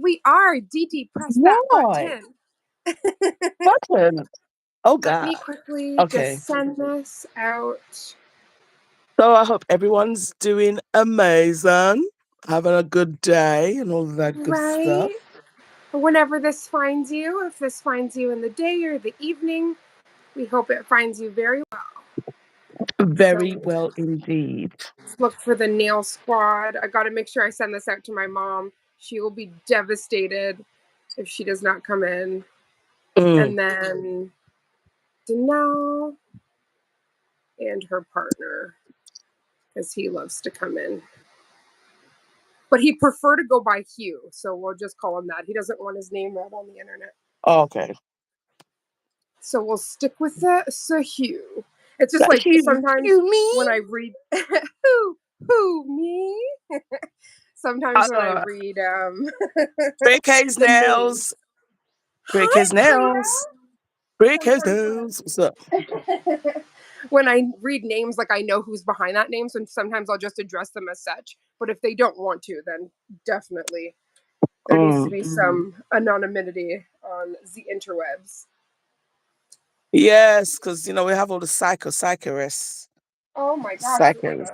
We are. DD, press that Why? button. Button. Oh Let me God. quickly Okay. just send this out. So I hope everyone's doing amazing, having a good day and all that good stuff. Right? Whenever this finds you, if this finds you in the day or the evening, we hope it finds you very well. Very So well indeed. let's look for the nail squad. I got to make sure I send this out to my mom. She will be devastated if she does not come in. Mm. And then Danelle and her partner, because he loves to come in. But he'd prefer to go by Hugh, so we'll just call him that. He doesn't want his name read on the internet. Okay. So we'll stick with that. So Hugh. It's just like sometimes Me? when I read who me? Sometimes when I read Break his the names. nails. Break Hi his nails. Break his Sometimes nails. What's up? when I read names, like I know who's behind that name, so sometimes I'll just address them as such. But if they don't want to, then definitely there needs to be some anonymity on the interwebs. Yes, because we have all the psychorists. Oh my gosh, Psychers.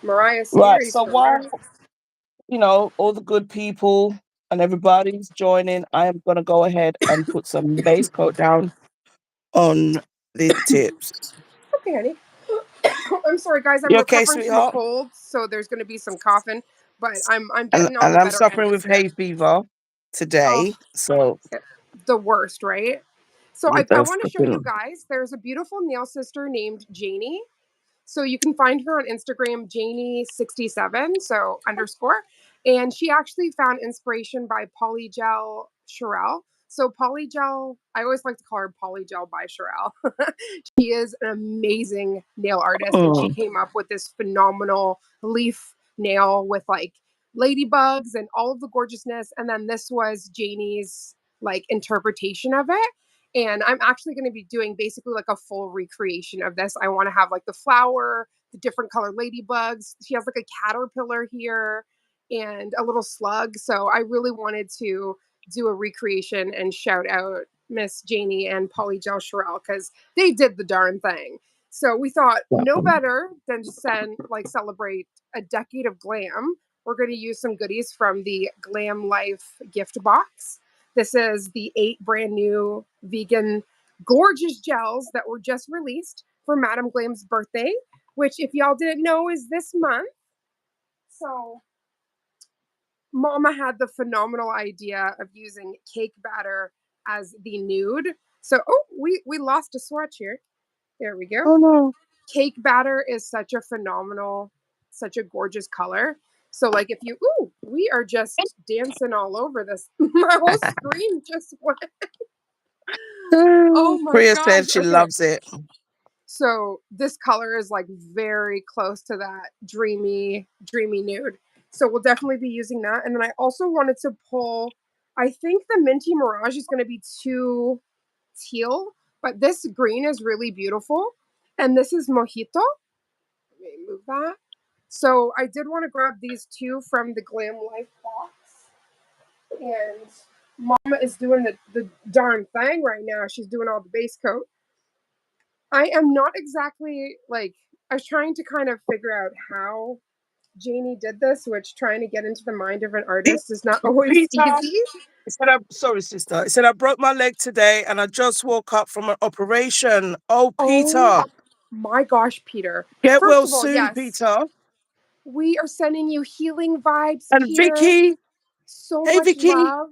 Mariah Right. series So for real. while all the good people and everybody's joining, I am gonna go ahead and put some base coat down on the tips. Okay, honey. I'm sorry, guys. I'm You okay, recovering from a sweetheart? cold, so there's going to be some coughing, but I'm And getting on and the I'm better end suffering of with stuff. hay fever Oh, today. So the worst, right? So yeah, I that's want to the show you thing. guys. There's a beautiful nail sister named Janie. So you can find her on Instagram, Janie67, so underscore. And she actually found inspiration by Polygel Sherelle. So Polygel, I always like to call her Polygel by Sherelle. She is an amazing nail artist, and she Mm. came up with this phenomenal leaf nail with like ladybugs and all of the gorgeousness. And then this was Janie's like interpretation of it. And I'm actually going to be doing basically like a full recreation of this. I want to have like the flower, the different color ladybugs. She has like a caterpillar here and a little slug. So I really wanted to do a recreation and shout out Miss Janie and Polygel Sherelle because they did the darn thing. So we thought no better than to celebrate a decade of glam. We're going to use some goodies from the Glam Life gift box. This is the 8 brand new vegan gorgeous gels that were just released for Madame Glam's birthday, which, if y'all didn't know, is this month. So, Mama had the phenomenal idea of using cake batter as the nude. So, we lost a swatch here. There we go. Oh no. Cake batter is such a phenomenal, such a gorgeous color. So, like, if you, we are just dancing all over this. My whole screen just went. Oh my Priya gosh. said she Okay. loves it. So this color is like very close to that dreamy nude. So we'll definitely be using that. And then I also wanted to pull, I think the Minty Mirage is going to be too teal, but this green is really beautiful. And this is Mojito. Let me move that. So I did want to grab these two from the Glam Life box. And Mama is doing the darn thing right now. She's doing all the base coat. I am not exactly like, I was trying to kind of figure out how Janie did this, which trying to get into the mind of an artist is not always Peter, easy. he said, sorry, sister. He said, I broke my leg today and I just woke up from an operation. Oh, Oh Peter. my gosh, Peter. Get First well of all, soon, yes, Peter. we are sending you healing vibes, And Peter. Vicky. So Hey, much Vicky. love.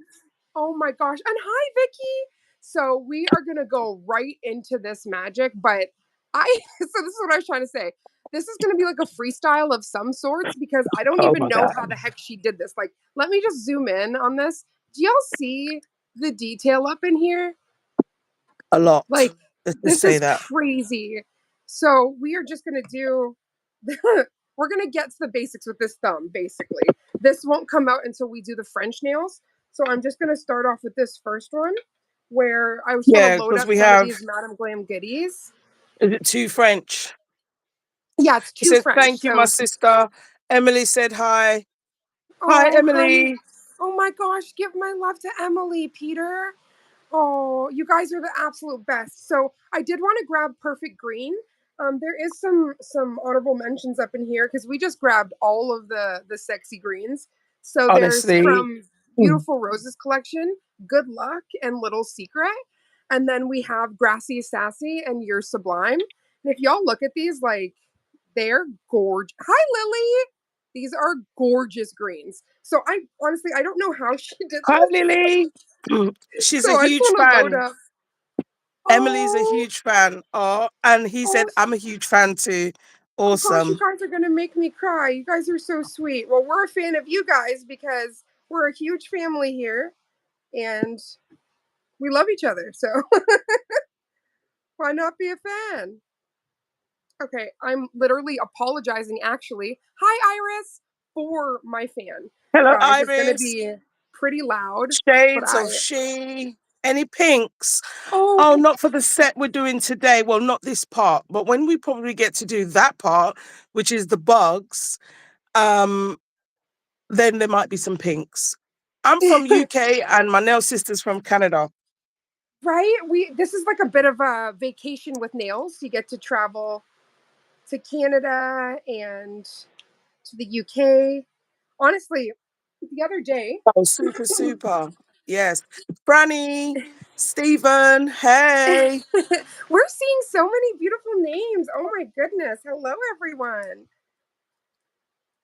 Oh my gosh. And hi, Vicky. So we are going to go right into this magic, but so this is what I was trying to say. This is going to be like a freestyle of some sorts because I don't Oh even my know God. how the heck she did this. Like, let me just zoom in on this. Do y'all see the detail up in here? A lot. Like, Let's just this say is that. crazy. So we are just going to do, we're going to get to the basics with this thumb, basically. This won't come out until we do the French nails. So I'm just going to start off with this first one where I just want to load Because up we some of have, these Madame Glam goodies. is it too French? Yeah, it's He two said, French. thank you, my So, sister. Emily said hi. Hi, oh, honey. Emily. Oh my gosh, give my love to Emily, Peter. Oh, you guys are the absolute best. So I did want to grab Perfect Green. There is some honorable mentions up in here because we just grabbed all of the sexy greens. So there's Honestly. from Mm. Beautiful Roses collection, Good Luck and Little Secret, and then we have Grassy Sassy and You're Sublime. And if y'all look at these, like they're gorgeous. Hi, Lily. These are gorgeous greens. So I honestly I don't know how she did Hi, this. Lily. She's a So I just huge want to load fan. up. Emily's a Oh, huge fan. Oh, and he oh, said, I'm a huge fan too. oh gosh, you Awesome. guys are gonna make me cry. You guys are so sweet. Well, we're a fan of you guys because we're a huge family here and we love each other. So why not be a fan? Okay, I'm literally apologizing actually. Hi, Iris, for my fan. Hello, Guys, it's gonna Iris. be pretty loud, but Shades of I she. Any pinks? oh Oh, not for the set we're doing today. Well, not this part, but when we probably get to do that part, which is the bugs, um, then there might be some pinks. I'm from UK and my nail sister's from Canada. right? We this is like a bit of a vacation with nails. You get to travel to Canada and to the UK. Honestly, the other day, Oh, super, super. Yes. Franny, Stephen, hey. we're seeing so many beautiful names. Oh my goodness. Hello, everyone.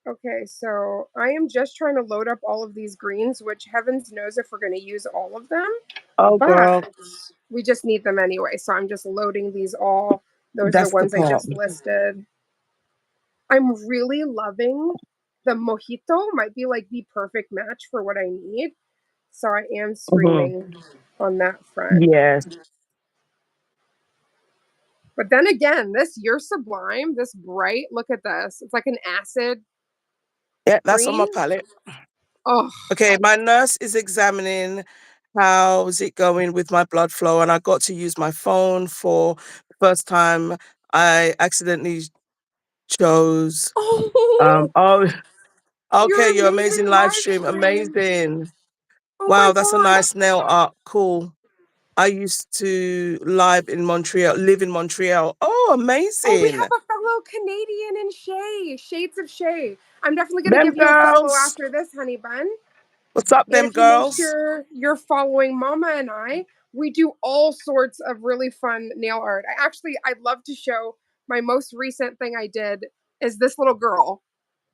Okay, so I am just trying to load up all of these greens, which heavens knows if we're going to use all of them, Oh, but girl, we just need them anyway. So I'm just loading these all. Those are the that's the ones I part. just listed. I'm really loving the mojito, might be like the perfect match for what I need. So I am Mhm. screaming on that front. Yes. But then again, this You're Sublime, this bright, look at this. It's like an acid Yeah, that's on green. my palette. Oh, Okay, my nurse is examining how's it going with my blood flow, and I got to use my phone for the first time. I accidentally chose. oh, Oh, okay, your your amazing amazing live live stream, stream. amazing. Oh my Wow, that's a God. nice nail art. Cool. I used to live in Montreal. Oh, Oh, we amazing. have a fellow Canadian in Shay, Shades of Shay. I'm definitely going to Them give you a follow girls. after this, honey bun. What's up, And them if you make girls? sure you're following Mama and I, we do all sorts of really fun nail art. I'd love to show my most recent thing I did is this little girl.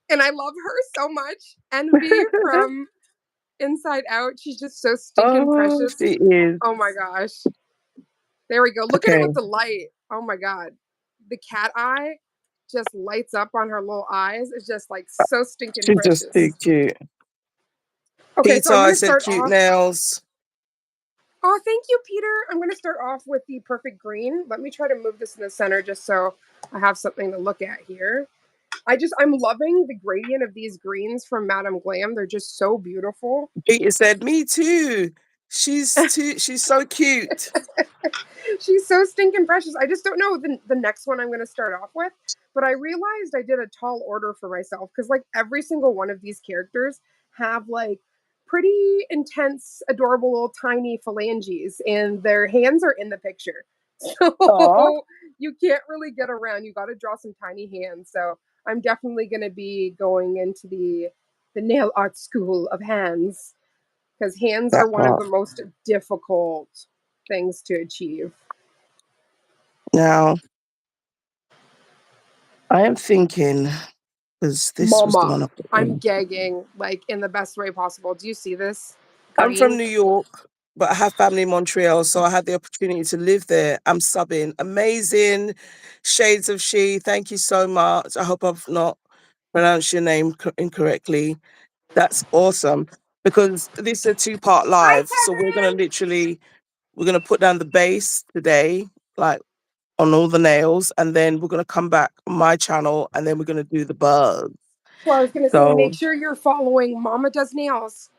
And I love her so much. Envy from Inside Out. She's just so stinking Oh, precious. she is. Oh my gosh. There we go. Look at it Okay. with the light. Oh my God. The cat eye just lights up on her little eyes. It's just like so stinking She's just too precious. cute. Okay, so Peter, I'm going I to said start cute off. nails. Oh, thank you, Peter. I'm going to start off with the perfect green. Let me try to move this in the center just so I have something to look at here. I'm loving the gradient of these greens from Madame Glam. They're just so beautiful. Peter said, me too. She's so cute. She's so stinking precious. I just don't know the next one I'm going to start off with. But I realized I did a tall order for myself because, like, every single one of these characters have, like, pretty intense, adorable little tiny phalanges, and their hands are in the picture. Oh, So you can't really get around. You got to draw some tiny hands. So I'm definitely going to be going into the nail art school of hands because hands are that one of part. the most difficult things to achieve. Now, I am thinking, because this was the Mama, one I put I'm in. gagging like in the best way possible. Do you see this I'm from green? New York, but I have family in Montreal, so I had the opportunity to live there. I'm subbing. Amazing. Shades of She, thank you so much. I hope I've not pronounced your name incorrectly. That's awesome. Because this is a two-part Hi, live. So Kevin. we're gonna put down the base today, like on all the nails, and then we're gonna come back on my channel and then we're gonna do the bug. Well, I was gonna say, make So sure you're following Mama Does Nails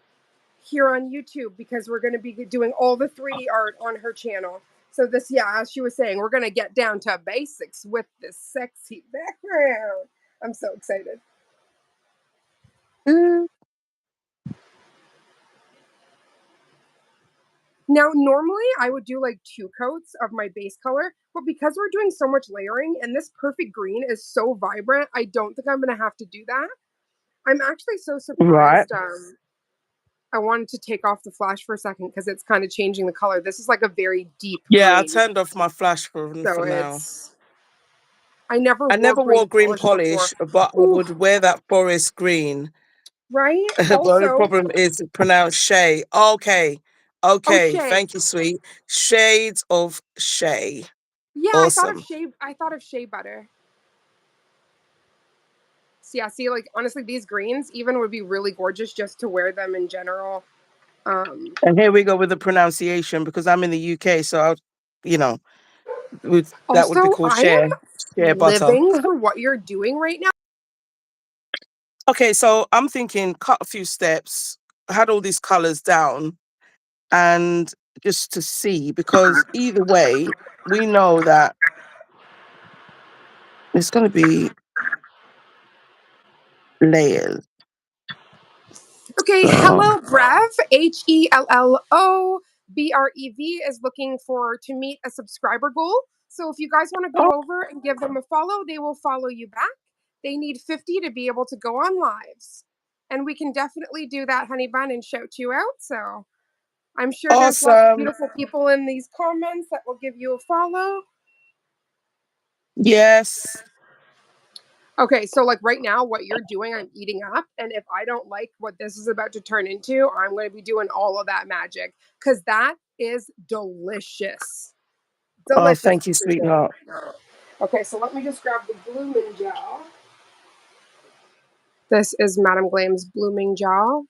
here on YouTube because we're gonna be doing all the 3D art on her channel. So this, yeah, as she was saying, we're gonna get down to basics with this sexy background. I'm so excited. mm, Now, normally I would do like 2 coats of my base color, but because we're doing so much layering and this perfect green is so vibrant, I don't think I'm gonna have to do that. I'm actually so Right. surprised. I wanted to take off the flash for a second because it's kind of changing the color. This is like a very deep Yeah, I green, turned off my flash so for now. it's. I never I wore never wore green green polish before. polish, but I Ooh, would wear that forest green. right? The only Also, problem is it's pronounced Shay. Okay. Okay. O'Shea. Thank you, sweet. Shades of Shay. Yeah, Awesome. I thought of shea butter. So yeah, see, like honestly, these greens even would be really gorgeous just to wear them in general. Um, And here we go with the pronunciation because I'm in the UK, so you know, that would be Also, called I am share butter. living for what you're doing right now. Okay, so I'm thinking cut a few steps, had all these colors down, and just to see because either way, we know that it's going to be layers. Okay, So, hello, Brev. HELLOBREV is looking for to meet a subscriber goal. So if you guys want to oh, go over and give them a follow, they will follow you back. They need 50 to be able to go on lives. And we can definitely do that, honey bun, and shout you out. So I'm sure there's lots of awesome. beautiful people in these comments that will give you a follow. Yes. Okay, so like right now, what you're doing, I'm eating up. And if I don't like what this is about to turn into, I'm going to be doing all of that magic because that is delicious. Oh, Delicious, thank you, delicious. sweetheart. Okay, so let me just grab the blooming gel. This is Madame Glam's blooming gel.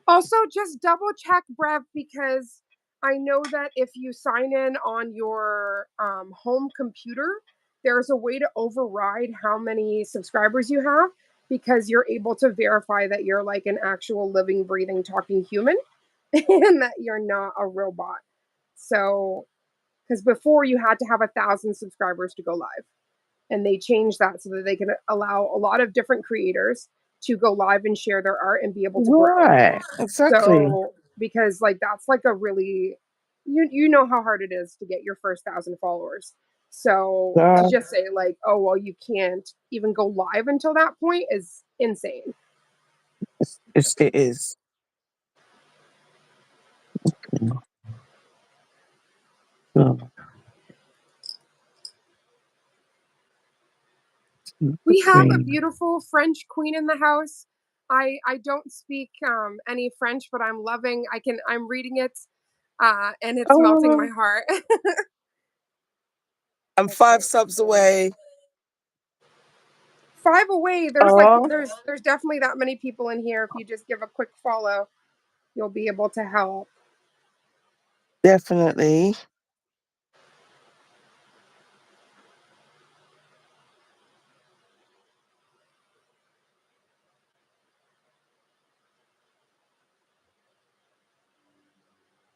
Also, just double check, Brev, because I know that if you sign in on your home computer, there's a way to override how many subscribers you have because you're able to verify that you're like an actual living, breathing, talking human and that you're not a robot. So, because before you had to have 1,000 subscribers to go live, and they changed that so that they can allow a lot of different creators to go live and share their art and be able to grow. Right. Exactly. So because like that's like a really you know how hard it is to get your first 1,000 followers. So to Yeah, just say like, oh well, you can't even go live until that point is insane. it is. So, We have a green. beautiful French queen in the house. I don't speak any French, but I'm loving. I'm reading it, and it's melting my Oh, heart. I'm five Okay, subs so away. 5 away. Oh, There's definitely that many people in here. If you just give a quick follow, you'll be able to help. definitely.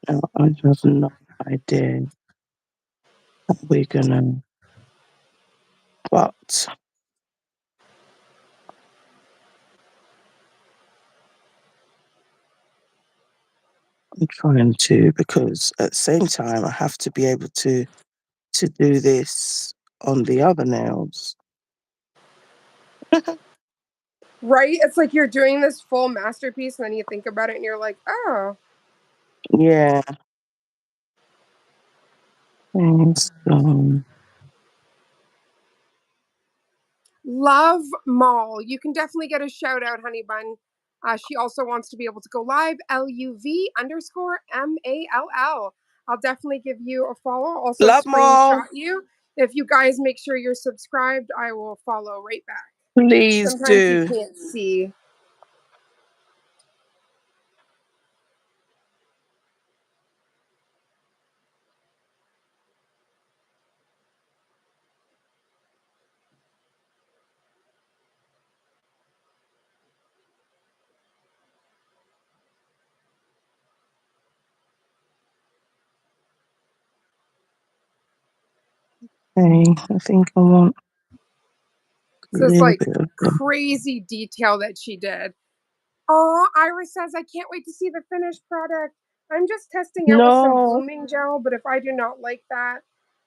No, I have no idea how we're gonna, but I'm trying to because at the same time I have to be able to do this on the other nails. Right? It's like you're doing this full masterpiece, and then you think about it, and you're like, oh, Yeah. And so, love Mall. You can definitely get a shout out, honey bun. She also wants to be able to go live. LUV_MALL. I'll definitely give you a follow. Also, love more. screenshot you. If you guys make sure you're subscribed, I will follow right back. Please Sometimes you do. can't see. Okay, I think I want a So it's little like bit of them. crazy detail that she did. Oh, Iris says, I can't wait to see the finished product. I'm just testing out with some No. blooming gel, but if I do not like that,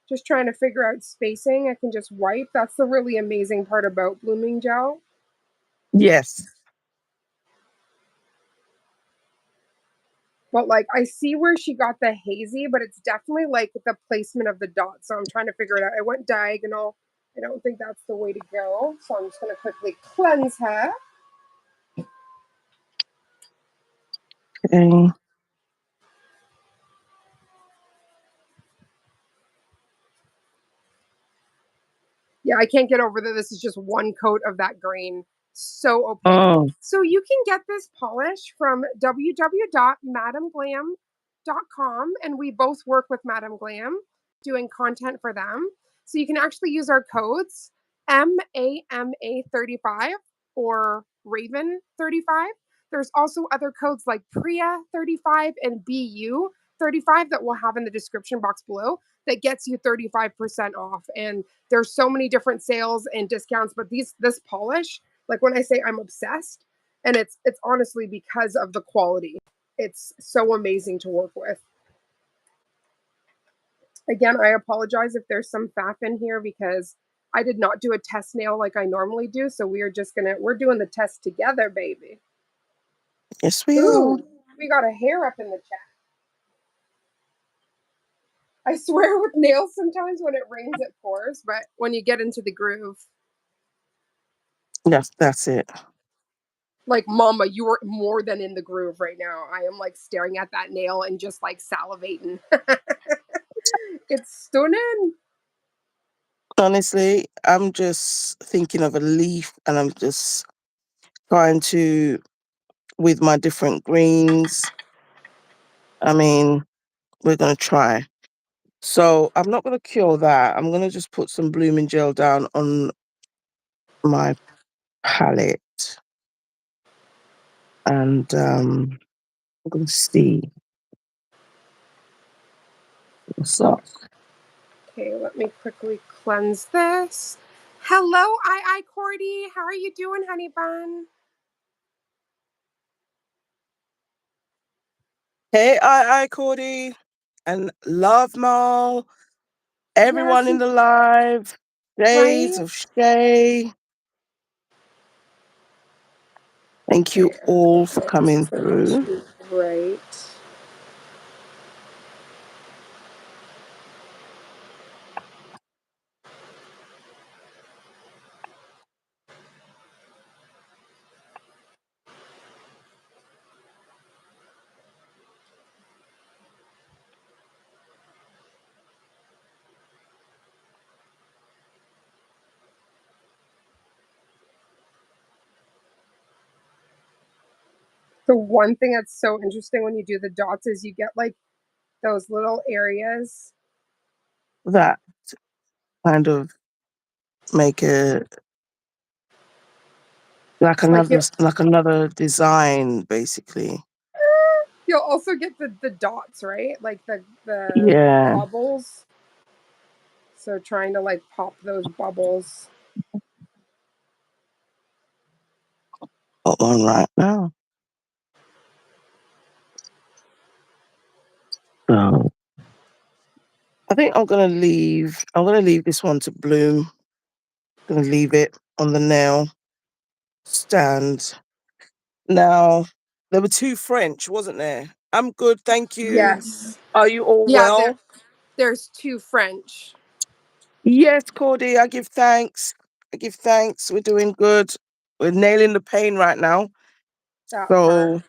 just trying to figure out spacing, I can just wipe. That's the really amazing part about blooming gel. Yes. But like I see where she got the hazy, but it's definitely like the placement of the dots. So I'm trying to figure it out. I went diagonal. I don't think that's the way to go. So I'm just gonna quickly cleanse her. Okay. Yeah, I can't get over that this is just one coat of that green. So opaque. Oh, So you can get this polish from www.madamglam.com, and we both work with Madam Glam doing content for them. So you can actually use our codes MAMA35 or Raven 35. There's also other codes like Priya 35 and BU 35 that we'll have in the description box below that gets you 35% off. And there's so many different sales and discounts, but this polish, like when I say I'm obsessed, and it's honestly because of the quality. It's so amazing to work with. Again, I apologize if there's some faff in here because I did not do a test nail like I normally do, so we're doing the test together, baby. yes, we are. Ooh, we got a hair up in the chat. I swear with nails sometimes when it rains it pours, but when you get into the groove, Yes, that's it. like mama, you are more than in the groove right now. I am like staring at that nail and just like salivating. It's stunning. Honestly, I'm just thinking of a leaf and I'm just trying to, with my different greens, I mean, we're going to try. So I'm not going to cure that. I'm going to just put some blooming gel down on my palette and I'm going to see what's up. Okay, let me quickly cleanse this. Hello, I Cordy. How are you doing, honey bun? Hey, Cordy, and Love Mal, everyone Yes, in the live, Shades right. of Shay. Thank you Okay, all for coming focus through. to right. The one thing that's so interesting when you do the dots is you get like those little areas. That kind of make it Like like another design, basically. you'll also get the dots, right? Like the Yeah, bubbles. So trying to like pop those bubbles. got one right now. So I think I'm gonna leave this one to bloom. Gonna leave it on the nail stand. Now, there were two French, wasn't there? I'm good, thank you. Yes. Are you all Yeah, well? there's two French. Yes, Cordy, I give thanks. I give thanks. We're doing good. We're nailing the pain right now. That part. So,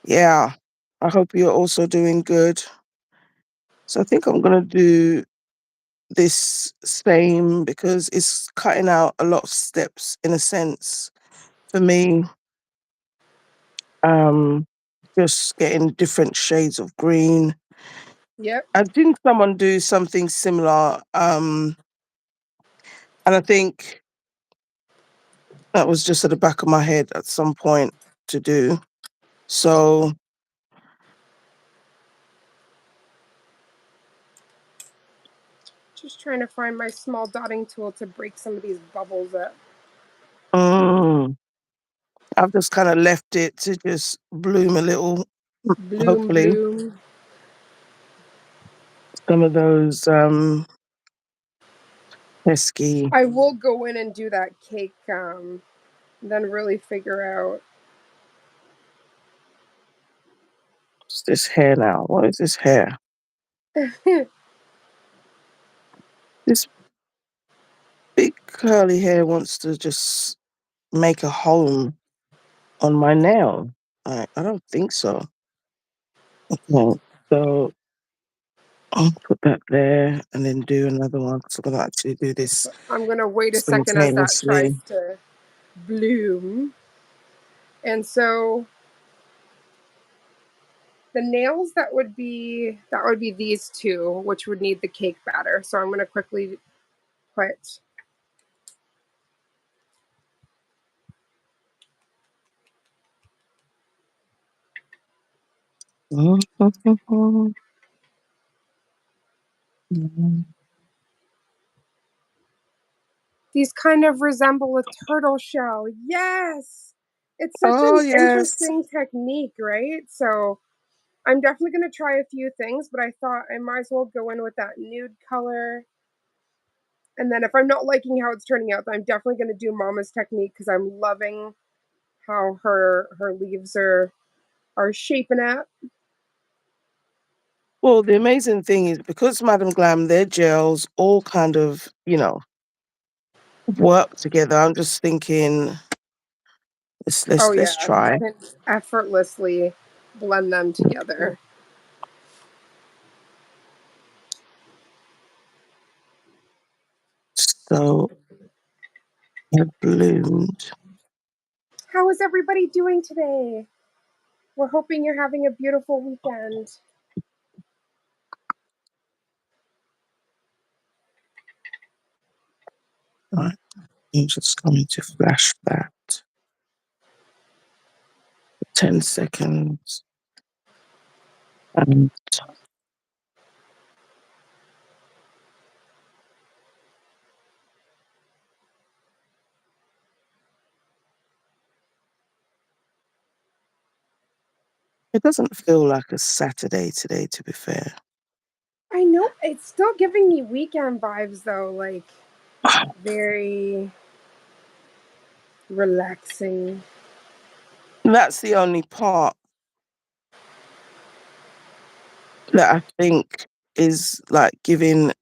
yeah, I hope you're also doing good. So, I think I'm going to do this same because it's cutting out a lot of steps in a sense for me. Um, just getting different shades of green. Yep. I've seen someone do something similar. And I think that was just at the back of my head at some point to do. So, Just trying to find my small dotting tool to break some of these bubbles up. mm, I've just kind of left it to just bloom a little. Bloom, Hopefully, bloom. some of those pesky. I will go in and do that cake, then really figure out. What's this hair now? What is this hair? This big curly hair wants to just make a home on my nail. I don't think so. Okay, so I'll put that there and then do another one because I'm gonna actually do this I'm gonna wait a second as that tries simultaneously. to bloom. And so the nails that would be these two, which would need the cake batter. So I'm gonna quickly put. These kind of resemble a turtle shell. Yes. It's such Oh an yes. interesting technique, right? So I'm definitely going to try a few things, but I thought I might as well go in with that nude color. And then if I'm not liking how it's turning out, then I'm definitely going to do Mama's technique because I'm loving how her leaves are shaping up. Well, the amazing thing is because Madam Glam, their gels all kind of, work together. I'm just thinking, let's Oh let's yeah, let's you try. can effortlessly blend them together. So it bloomed. How is everybody doing today? We're hoping you're having a beautiful weekend. Right. I'm just going to flash that 10 seconds. And it doesn't feel like a Saturday today, to be fair. I know it's still giving me weekend vibes though, like very relaxing. That's the only part that I think is like giving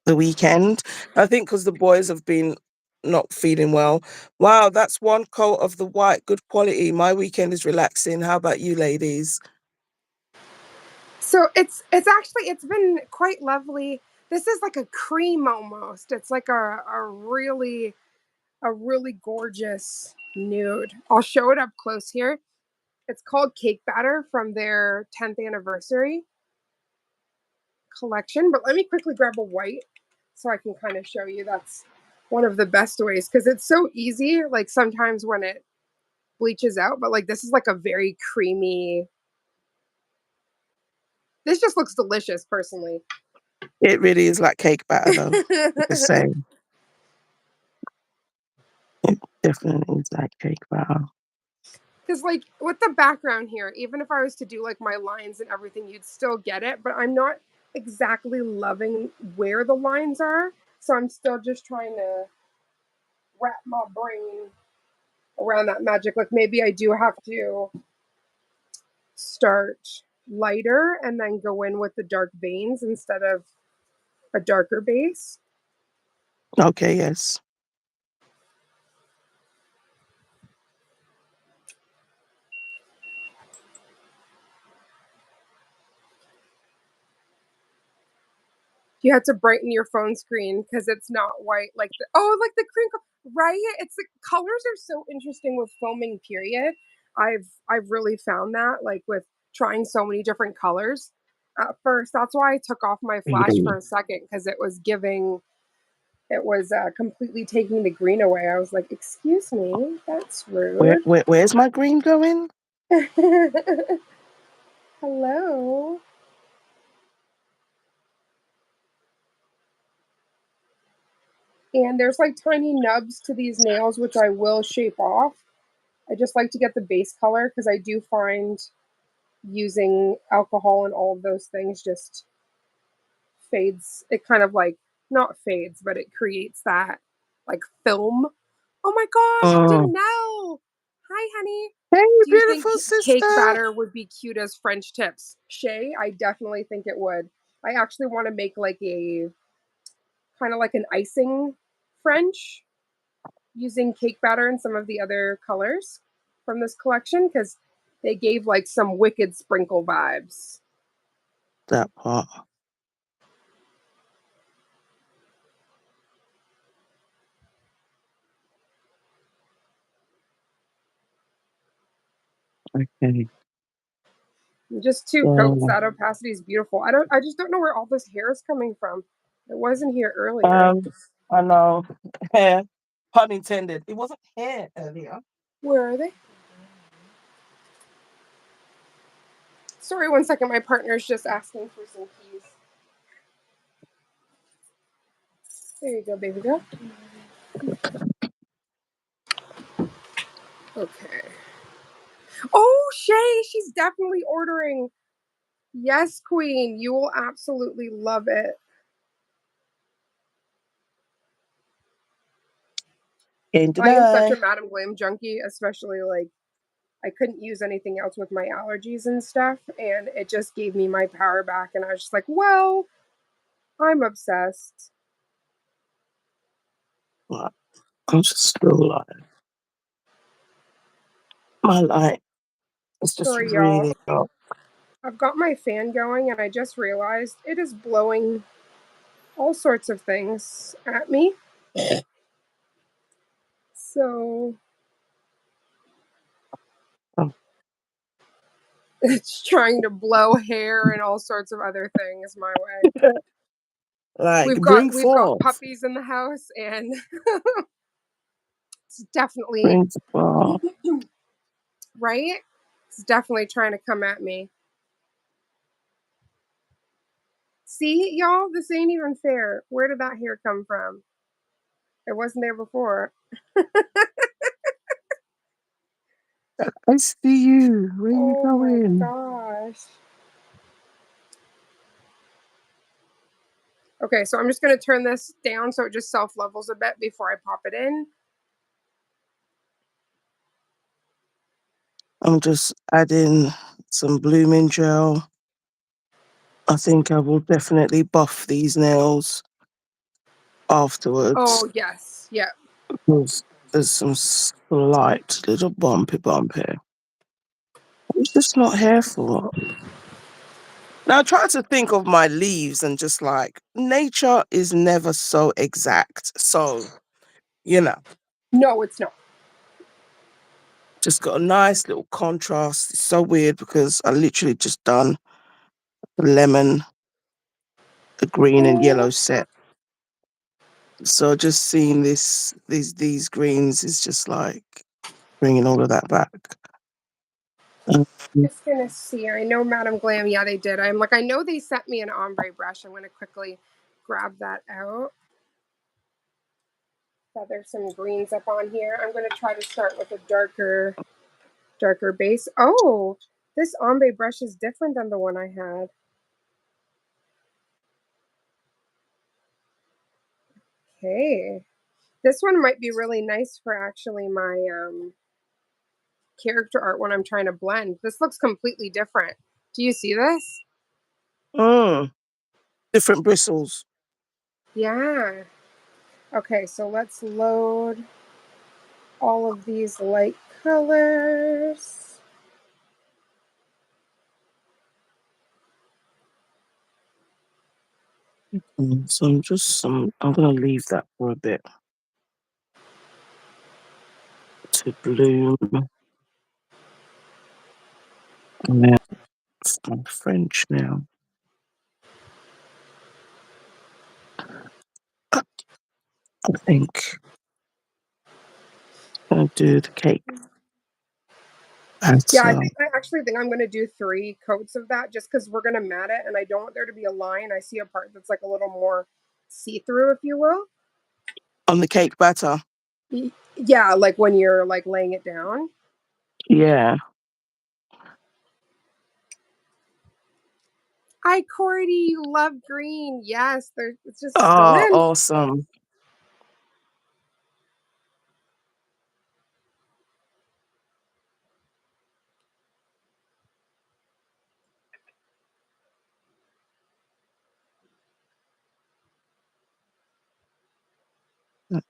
the weekend. I think because the boys have been not feeling well. Wow, that's one coat of the white, good quality. My weekend is relaxing. How about you, ladies? So it's been quite lovely. This is like a cream almost. It's like a really gorgeous nude. I'll show it up close here. It's called Cake Batter from their 10th anniversary collection. But let me quickly grab a white so I can kind of show you. That's one of the best ways because it's so easy. Like sometimes when it bleaches out, but like this is like a very creamy. This just looks delicious, personally. It really is like cake batter, though. The same. It definitely is like cake batter. Because like with the background here, even if I was to do like my lines and everything, you'd still get it. But I'm not exactly loving where the lines are, so I'm still just trying to wrap my brain around that magic. Like maybe I do have to start lighter and then go in with the dark veins instead of a darker base. Okay, yes. You had to brighten your phone screen because it's not white like the crinkle, right? It's the colors are so interesting with foaming, period. I've really found that, like, with trying so many different colors at first. That's why I took off my flash Really. for a second because it was completely taking the green away. I was like, excuse me, that's rude. Where's my green going? Hello. And there's like tiny nubs to these nails which I will shape off. I just like to get the base color because I do find using alcohol and all of those things just fades. It kind of like not fades, but it creates that like film. Oh my gosh, I Mm. didn't know. Hi, honey. Hey, Do you think beautiful cake sister. batter would be cute as French tips? Shay, I definitely think it would. I actually want to make like a kind of like an icing French using cake batter and some of the other colors from this collection because they gave like some wicked sprinkle vibes. That part. Okay. Just two coats. So, That opacity is beautiful. I just don't know where all this hair is coming from. It wasn't here earlier. I know. Hair, pun intended. It wasn't hair earlier. Where are they? Sorry, one second. My partner's just asking for some keys. There you go, baby girl. Okay. Oh, Shay, she's definitely ordering. Yes, Queen, you will absolutely love it. Can't I am such a deny. Madam Glam junkie, especially like I couldn't use anything else with my allergies and stuff, and it just gave me my power back. And I was just like, well, I'm obsessed. But I'm just still like, my light is just Sorry, y'all. really dark. I've got my fan going, and I just realized it is blowing all sorts of things at me. So Um, it's trying to blow hair and all sorts of other things my way. like, We've got bring we've got forth. puppies in the house, and it's definitely Bring forth. right. It's definitely trying to come at me. See, y'all, this ain't even fair. Where did that hair come from? It wasn't there before. I see you. Where you Oh my going? gosh. Okay, so I'm just going to turn this down so it just self levels a bit before I pop it in. I'm just adding some blooming gel. I think I will definitely buff these nails afterwards Oh, yes. Yeah. because there's some slight little bump here. It's just not hair for. Now I try to think of my leaves and just like nature is never so exact. So, you know, No, it's not. just got a nice little contrast. It's so weird because I literally just done the lemon, the green and yellow Oh, set. So just seeing these greens is just like bringing all of that back. Um, just going to see. I know Madam Glam. Yeah, they did. I'm like, I know they sent me an ombre brush. I'm going to quickly grab that out. Feather some greens up on here. I'm going to try to start with a darker base. Oh, this ombre brush is different than the one I had. Okay. This one might be really nice for actually my character art when I'm trying to blend. This looks completely different. Do you see this? mm, different bristles. Yeah. Okay, so let's load all of these light colors. So I'm gonna leave that for a bit to bloom. And then I'm French now. I think I'll do the cake Yeah, batter. I actually think I'm going to do 3 coats of that just because we're going to mat it and I don't want there to be a line. I see a part that's like a little more see through, if you will. On the cake batter. Yeah, like when you're like laying it down. Yeah. Hi, Cordy. You love green. Yes, it's just Oh, stunning. awesome.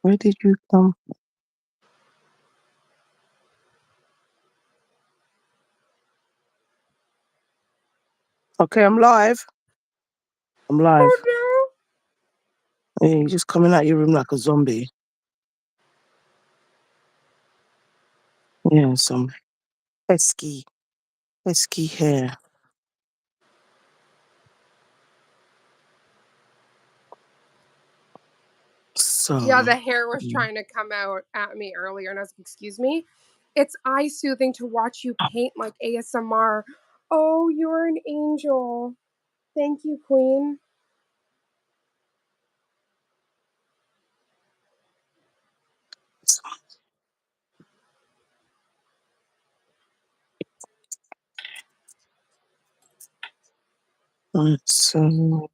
Where did you come? Okay, I'm live. I'm live. Oh no. Yeah, you're just coming out your room like a zombie. Yeah, some pesky, pesky hair. Yeah, So, the hair was trying to come out at me earlier, and I was like, excuse me. It's eye soothing to watch you paint like ASMR. Oh, you're an angel. Thank you, Queen. so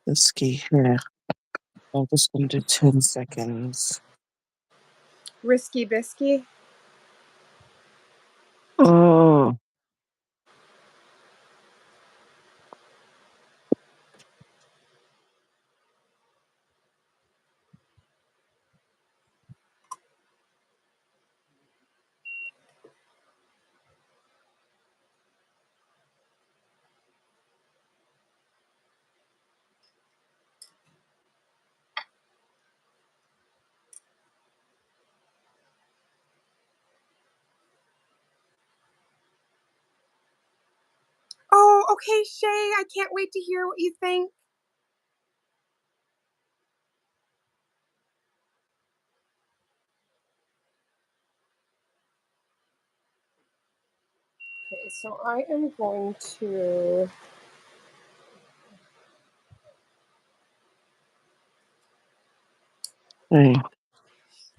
pesky hair. I'm just going to do 10 seconds. Risky bisky. Oh, Oh, okay, Shay. I can't wait to hear what you think. Okay, so I am going to. hey.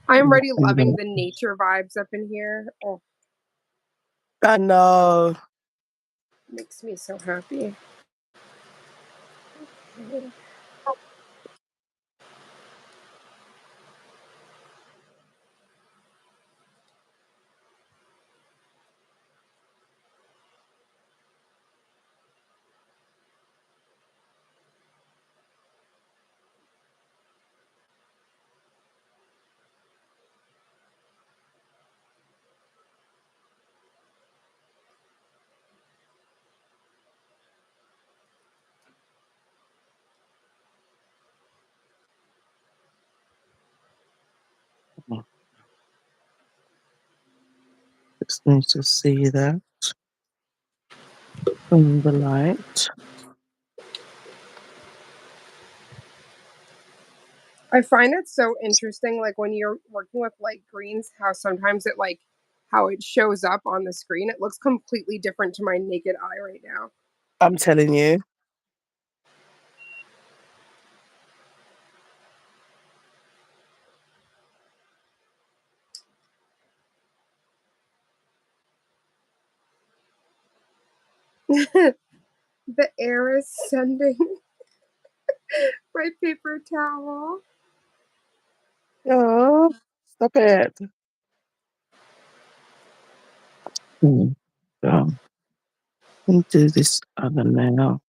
I'm already loving the nature vibes up in here. Oh, I know. makes me so happy. Just need to see that from the light. I find it so interesting, like when you're working with light greens, how sometimes it like how it shows up on the screen. It looks completely different to my naked eye right now. I'm telling you. The air is sending my paper towel. Oh, stop it. Hmm. So, let me do this other now.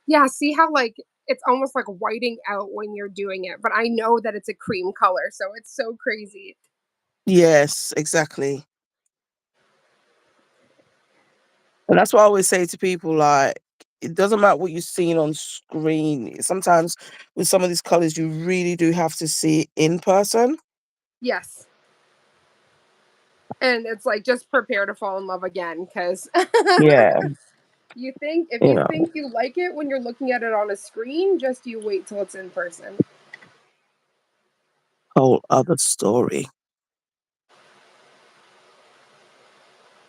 Yeah, see how like it's almost like whiting out when you're doing it, but I know that it's a cream color, so it's so crazy. Yes, exactly. And that's what I always say to people, like, it doesn't matter what you've seen on screen. Sometimes with some of these colors, you really do have to see it in person. Yes. And it's like just prepare to fall in love again because Yeah, you think if you you know, think you like it when you're looking at it on a screen, just you wait till it's in person. whole other story.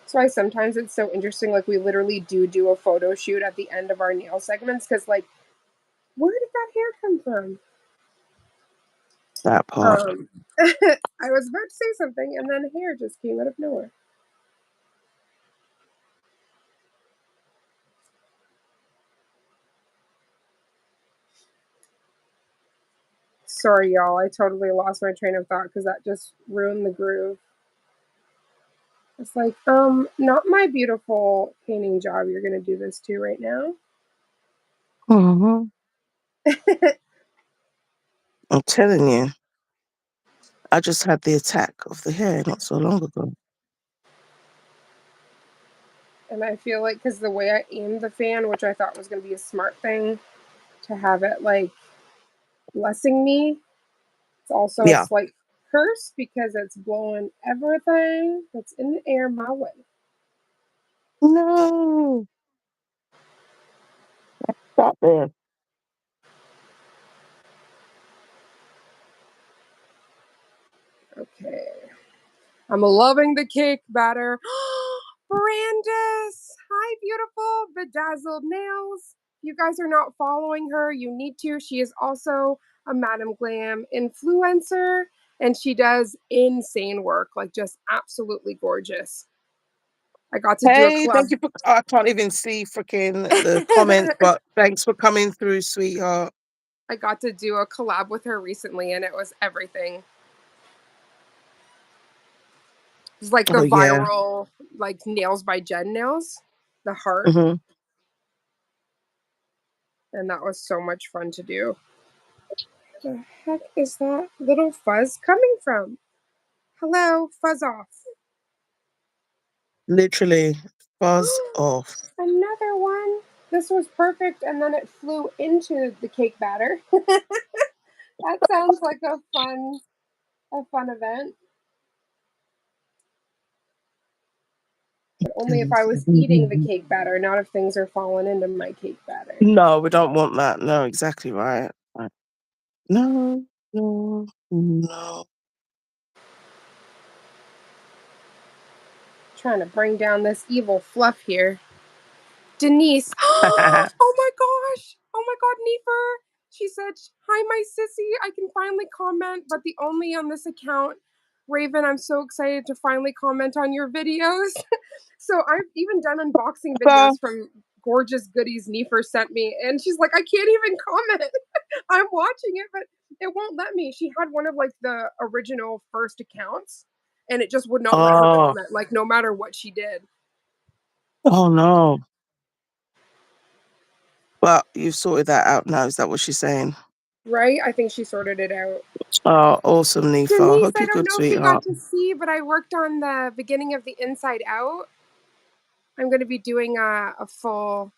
So why sometimes it's so interesting. Like, we literally do a photo shoot at the end of our nail segments because, like, where did that hair come from? That part. Um, I was about to say something, and then hair just came out of nowhere. Sorry, y'all. I totally lost my train of thought because that just ruined the groove. It's like, not my beautiful painting job you're gonna do this to right now. Hmm. I'm telling you, I just had the attack of the hair not so long ago. And I feel like because the way I aimed the fan, which I thought was gonna be a smart thing to have it like blessing me, it's also a Yeah. slight curse because it's blowing everything that's in the air my way. No. Stop there. Okay. I'm loving the cake batter. Brandis! Hi, beautiful bedazzled nails. If you guys are not following her, you need to. She is also a Madam Glam influencer and she does insane work, like just absolutely gorgeous. I got to do a Hey, thank collab. you for. I can't even see freaking the comments, but thanks for coming through, sweetheart. I got to do a collab with her recently and it was everything. It's like the Oh yeah. viral like nails by Jen nails, the heart, Hmm. and that was so much fun to do. The heck is that little fuzz coming from? Hello, fuzz off. Literally, fuzz off. Another one. This was perfect, and then it flew into the cake batter. That sounds like a fun event. But only if I was eating the cake batter, not if things are falling into my cake batter. No, we don't want that. No, exactly right. Right. No, no, no. Trying to bring down this evil fluff here. Denise. Oh my gosh. Oh my god, Neefer. She said, "Hi, my sissy. I can finally comment, but the only on this account. Raven, I'm so excited to finally comment on your videos." So I've even done unboxing So, videos from gorgeous goodies Neefer sent me, and she's like, "I can't even comment. I'm watching it, but it won't let me." She had one of like the original first accounts, and it just would not let her oh, comment, like no matter what she did. oh no. Well, you've sorted that out now. Is that what she's saying? Right? I think she sorted it out. Oh, awesome, Nifa. Denise, Hope I you're don't good, know if you got sweetheart. to see, but I worked on the beginning of the Inside Out. I'm going to be doing a full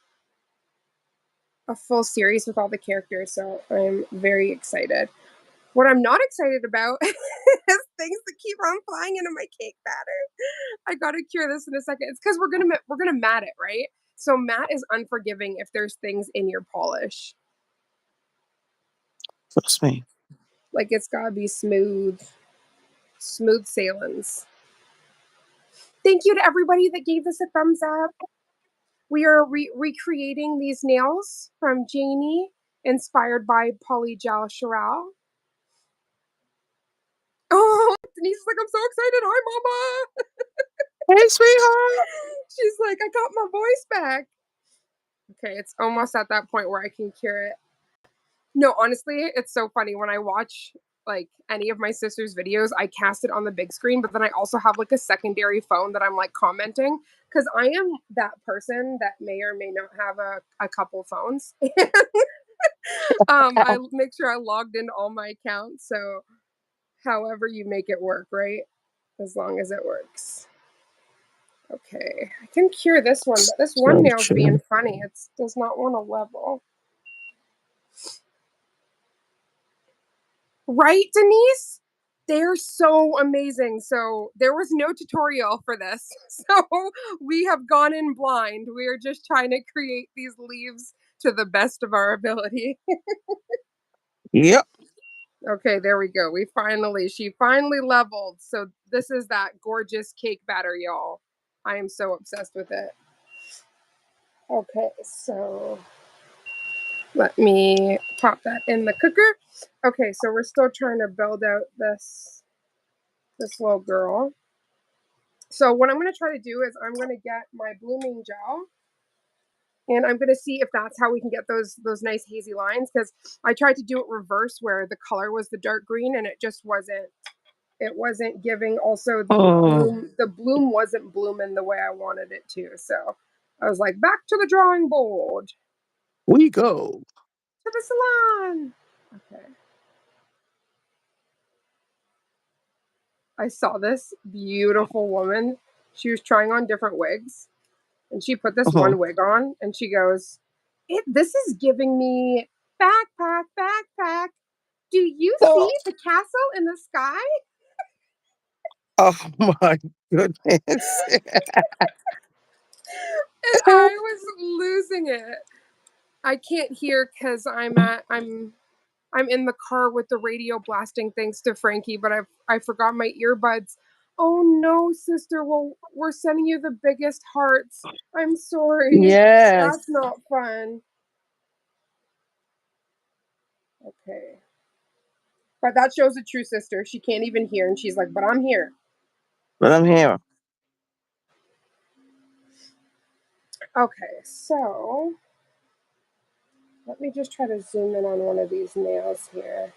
series with all the characters, so I'm very excited. What I'm not excited about is things that keep on flying into my cake batter. I gotta cure this in a second. It's because we're gonna mat it, right? So mat is unforgiving if there's things in your polish. Trust me. Like it's gotta be smooth, smooth sailings. Thank you to everybody that gave us a thumbs up. We are recreating these nails from Janie, inspired by Polygel Chiral. Oh, Denise is like, I'm so excited. Hi, Mama. Hey, sweetheart. She's like, I got my voice back. Okay, it's almost at that point where I can cure it. No, honestly, it's so funny when I watch like any of my sister's videos, I cast it on the big screen, but then I also have like a secondary phone that I'm like commenting because I am that person that may or may not have a couple phones. I make sure I logged into all my accounts. So however you make it work, right? As long as it works. Okay, I can cure this one, but this one So nail's being true. funny. It does not want to level. Right, Denise? They're so amazing. So there was no tutorial for this. So we have gone in blind. We are just trying to create these leaves to the best of our ability. Yep. Okay, there we go. She finally leveled. So this is that gorgeous cake batter, y'all. I am so obsessed with it. Okay, so let me pop that in the cooker. Okay, so we're still trying to build out this little girl. So what I'm going to try to do is I'm going to get my blooming gel and I'm going to see if that's how we can get those nice hazy lines, because I tried to do it reverse where the color was the dark green and it wasn't giving. Also Oh, the bloom wasn't blooming the way I wanted it to. So I was like, back to the drawing board, we go. to the salon. Okay. I saw this beautiful woman. She was trying on different wigs and she put this Uh-huh. one wig on and she goes, this is giving me backpack, backpack. Do you see Oh, the castle in the sky? oh my goodness. And I was losing it. I can't hear because I'm in the car with the radio blasting thanks to Frankie, but I forgot my earbuds. Oh no, sister. Well, we're sending you the biggest hearts. I'm sorry. Yes. That's not fun. Okay. But that shows a true sister. She can't even hear and she's like, "But I'm here." But I'm here. Okay, so let me just try to zoom in on one of these nails here.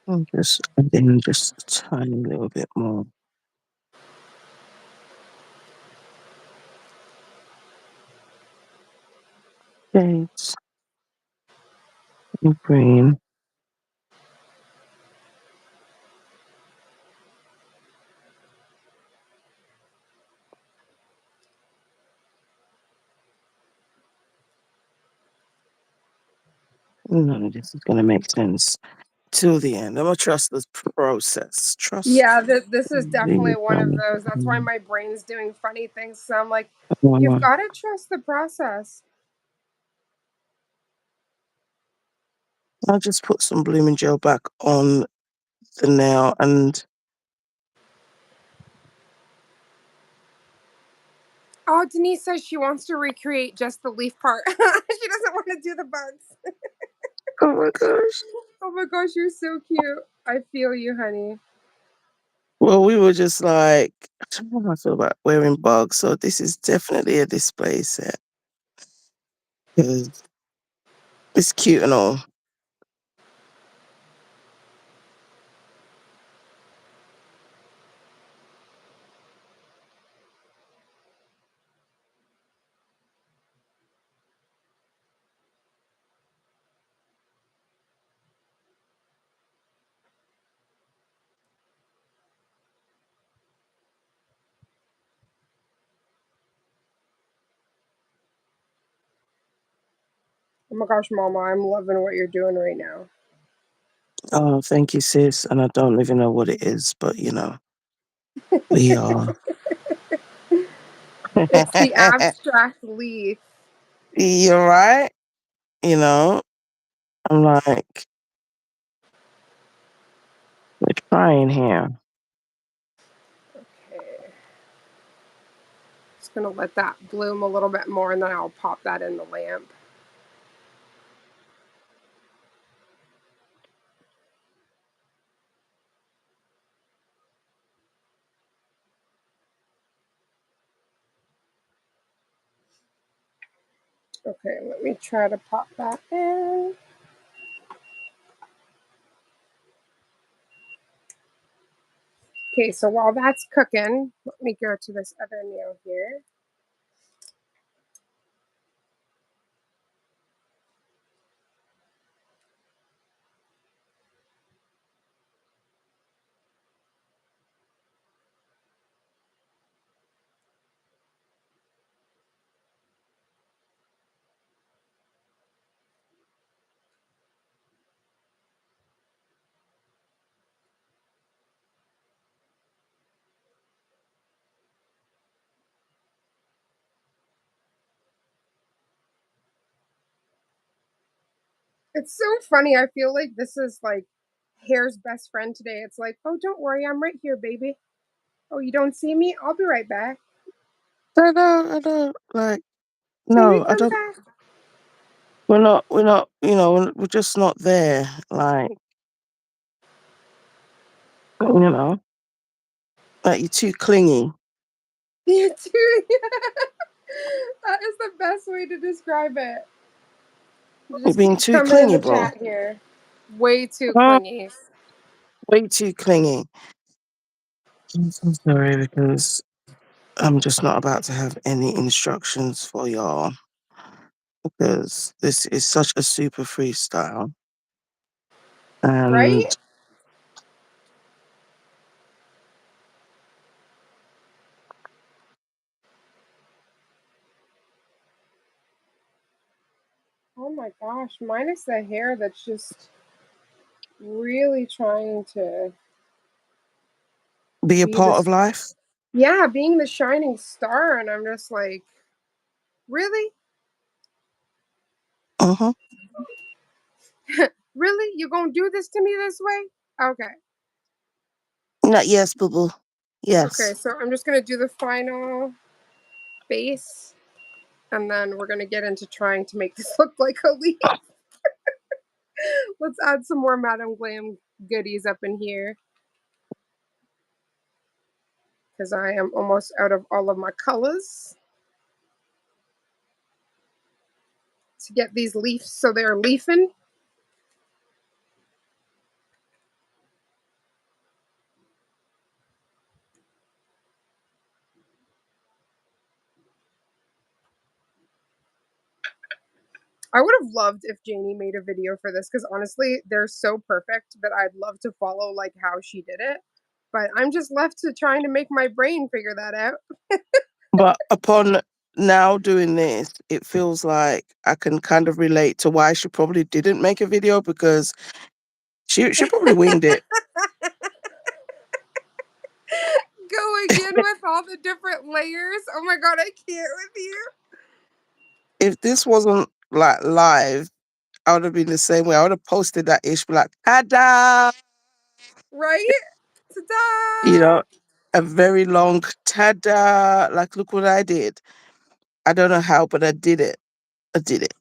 I'm just adding just a tiny little bit more shades of green. None of this is going to make sense till the end. I'm going to trust the process. Trust Yeah, this is definitely the one of those. That's why my brain's doing funny things. So I'm like, you've process. got to trust the process. I'll just put some blooming gel back on the nail and Oh, Denise says she wants to recreate just the leaf part. She doesn't want to do the bugs. oh my gosh. Oh my gosh, you're so cute. I feel you, honey. Well, we were just like, I don't know how I feel about wearing bugs, so this is definitely a display set because it's cute and all. Oh my gosh, Mama, I'm loving what you're doing right now. Oh, thank you, sis. And I don't even know what it is, but we are. It's the abstract leaf. You're right. You know, I'm like, we're trying here. Okay. Just gonna let that bloom a little bit more and then I'll pop that in the lamp. Okay, let me try to pop that in. Okay, so while that's cooking, let me go to this other nail here. It's so funny. I feel like this is like hair's best friend today. It's like, oh, don't worry, I'm right here, baby. Oh, you don't see me? I'll be right back. I don't like. Baby, No, I come don't. back. We're not. You know, we're just not there. Like, you know, like you're too clingy. You too. That is the best way to describe it. You're Just being too coming in clingy, the bro. chat here. Way too Oh, clingy. way too clingy. I'm so sorry because I'm just not about to have any instructions for y'all because this is such a super freestyle. Right? And Oh my gosh. Minus the hair that's just really trying to be a be part of this. life. Yeah, being the shining star. And I'm just like, really? Uh-huh. Really? You gonna do this to me this way? Okay. Not yes, boo boo. Okay, Yes. so I'm just gonna do the final base, and then we're gonna get into trying to make this look like a leaf. Let's add some more Madame Glam goodies up in here because I am almost out of all of my colors to get these leaves so they're leafing. I would have loved if Janie made a video for this because honestly, they're so perfect that I'd love to follow like how she did it. But I'm just left to trying to make my brain figure that out. But upon now doing this, it feels like I can kind of relate to why she probably didn't make a video because she probably winged it. Go again with all the different layers. Oh my god, I can't with you. If this wasn't like live, I would have been the same way. I would have posted that ish, be like, "Tada!" Right? You Ta-da! know, a very long "Tada!" Like, look what I did. I don't know how, but I did it. I did it.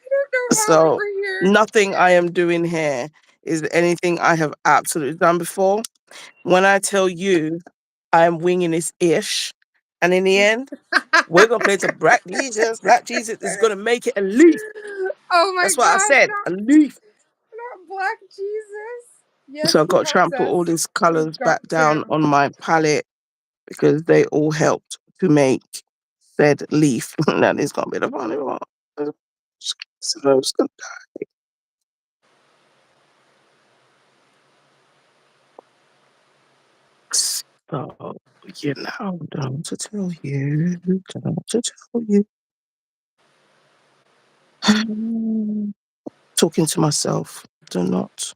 I don't know how So over here. nothing I am doing here is anything I have absolutely done before. When I tell you I am winging this ish, and in the end, we're gonna play to Black Jesus. Black Jesus is gonna make it a leaf. Oh my That's what I gosh, said, a leaf. not Black Jesus. Yes, So I've he got to try loves and put all us. these We've colors got back down to. on my palette because they all helped to make said leaf. That is gonna be the funny one. So I was gonna- So, you know, don't to tell you, don't to tell you. Talking to myself. Do not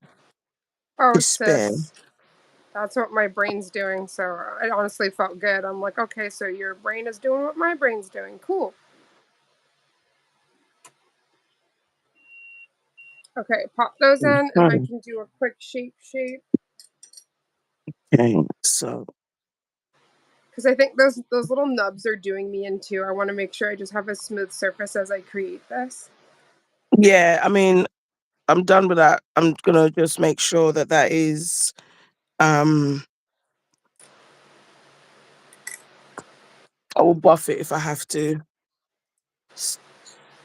Oh, despair. sis. That's what my brain's doing. So it honestly felt good. I'm like, okay, so your brain is doing what my brain's doing. Cool. Okay, pop those in, and I Mhm. can do a quick shape Okay, so because I think those little nubs are doing me in too. I want to make sure I just have a smooth surface as I create this. yeah, I mean, I'm done with that. I'm gonna just make sure that that is. Um, I will buff it if I have to.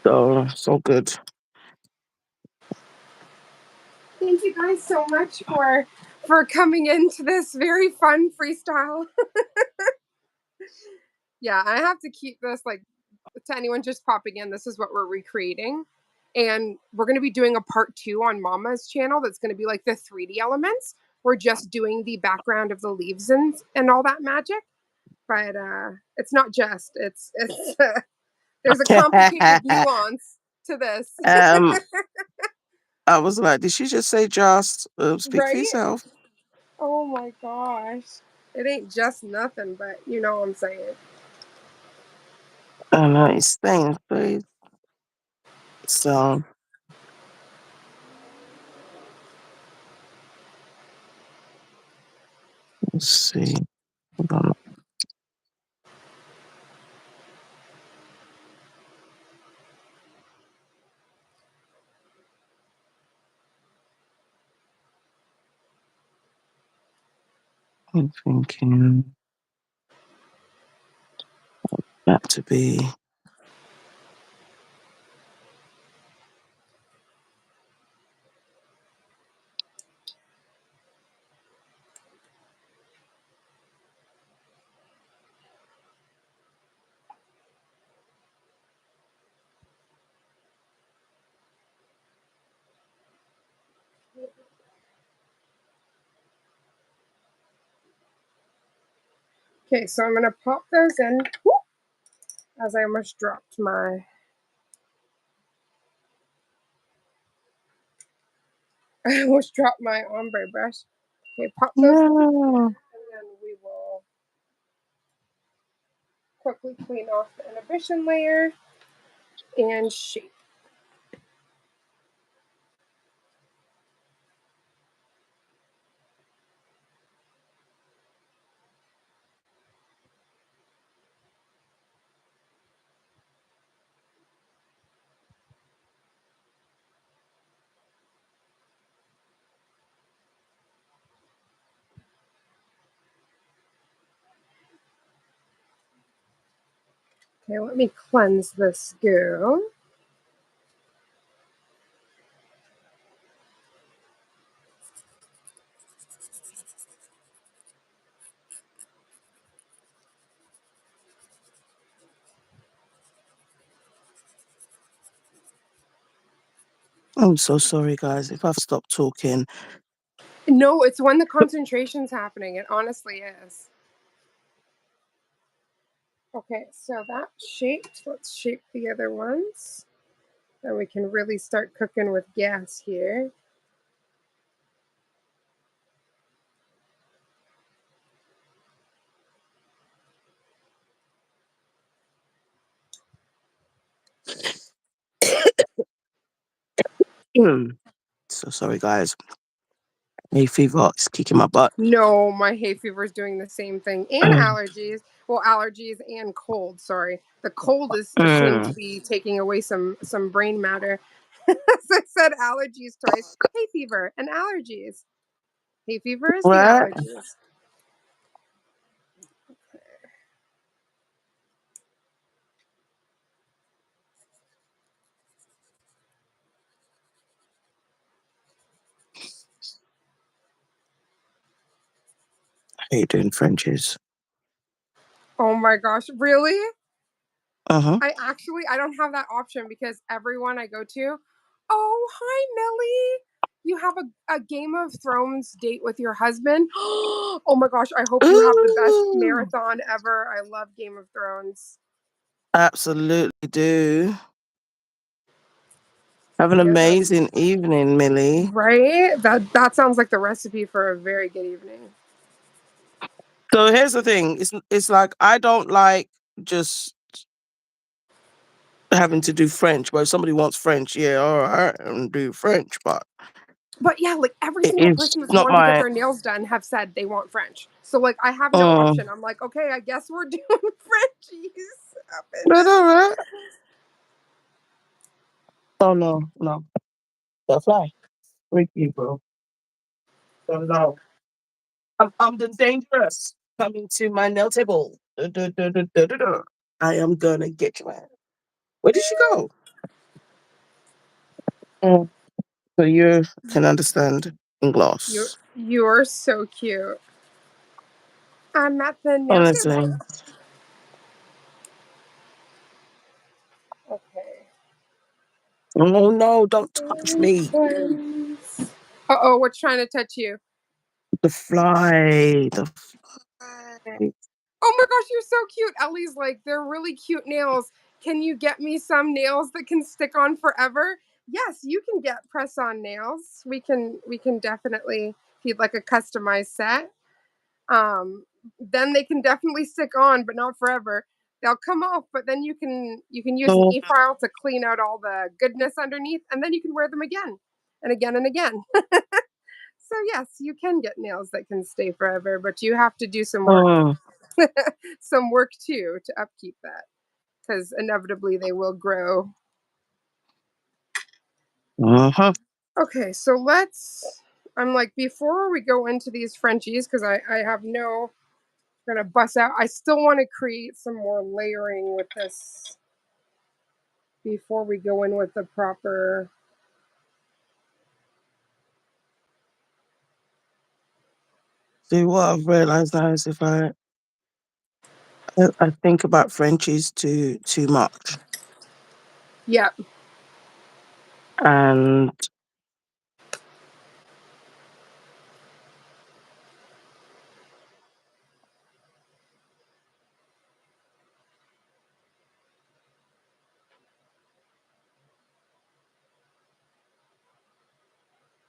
So it's all good. Thank you guys so much for coming into this very fun freestyle. Yeah, I have to keep this like to anyone just popping in. This is what we're recreating. And we're going to be doing a part 2 on Mama's channel that's going to be like the 3D elements. We're just doing the background of the leaves and all that magic. But it's not just. It's there's a complicated nuance to this. um, I was like, did she just say just speak for Right? yourself? Oh my gosh. It ain't just nothing, but you know what I'm saying. I know it's things, please. So. Let's see. Hold on. I'm thinking that to be. Okay, so I'm gonna pop those in. Whoop, as I almost dropped my I almost dropped my ombre brush. Okay, pop those in, Yeah. and then we will quickly clean off the inhibition layer and shape. Okay, let me cleanse this goo. I'm so sorry, guys, if I've stopped talking. No, it's when the concentration's happening. It honestly is. Okay, so that shaped. Let's shape the other ones. Then we can really start cooking with gas here. So sorry, guys. Hay fever is kicking my butt. No, my hay fever is doing the same thing. And allergies. Well, allergies and cold, sorry. The cold is seemed to Mm. be taking away some brain matter. So I said allergies twice. Hay fever and allergies. Hay fever is the Right? allergies. I hate doing Frenches. Oh my gosh, really? Uh-huh. I don't have that option because everyone I go to, oh hi Millie, you have a Game of Thrones date with your husband. Oh my gosh, I hope you have the best Ooh, marathon ever. I love Game of Thrones. absolutely do. Have an Yeah, amazing evening, Millie. right. That sounds like the recipe for a very good evening. So here's the thing. It's like I don't like just having to do French. But if somebody wants French, yeah, all right, and do French. But But yeah, like every it single is person that's not wanted to get my. their nails done have said they want French. So like I have no Oh, option. I'm like, okay, I guess we're doing Frenchies up in that's all this. right. Oh no, no, that's fly. Freaky, bro. Oh no. I'm the dangerous coming to my nail table. I am gonna get you out. Where did she go? Mm. So you can understand in gloss. You're so cute. I'm at the nail table. Honestly. Okay. Oh no, don't touch me. Uh oh, what's trying to touch you? The fly. The fly. Oh my gosh, you're so cute. Ellie's like, they're really cute nails. Can you get me some nails that can stick on forever? Yes, you can get press on nails. We can definitely, if you'd like a customized set. Um, then they can definitely stick on, but not forever. They'll come off, but then you can use an So e-file to clean out all the goodness underneath, and then you can wear them again and again and again. So yes, you can get nails that can stay forever, but you have to do some work, Mm, some work too to upkeep that because inevitably they will grow. uh-huh. Okay, so let's. I'm like before we go into these Frenchies because I have no. We're gonna bust out. I still want to create some more layering with this before we go in with the proper. See, what I've realized now is if I think about Frenchies too much, Yeah. and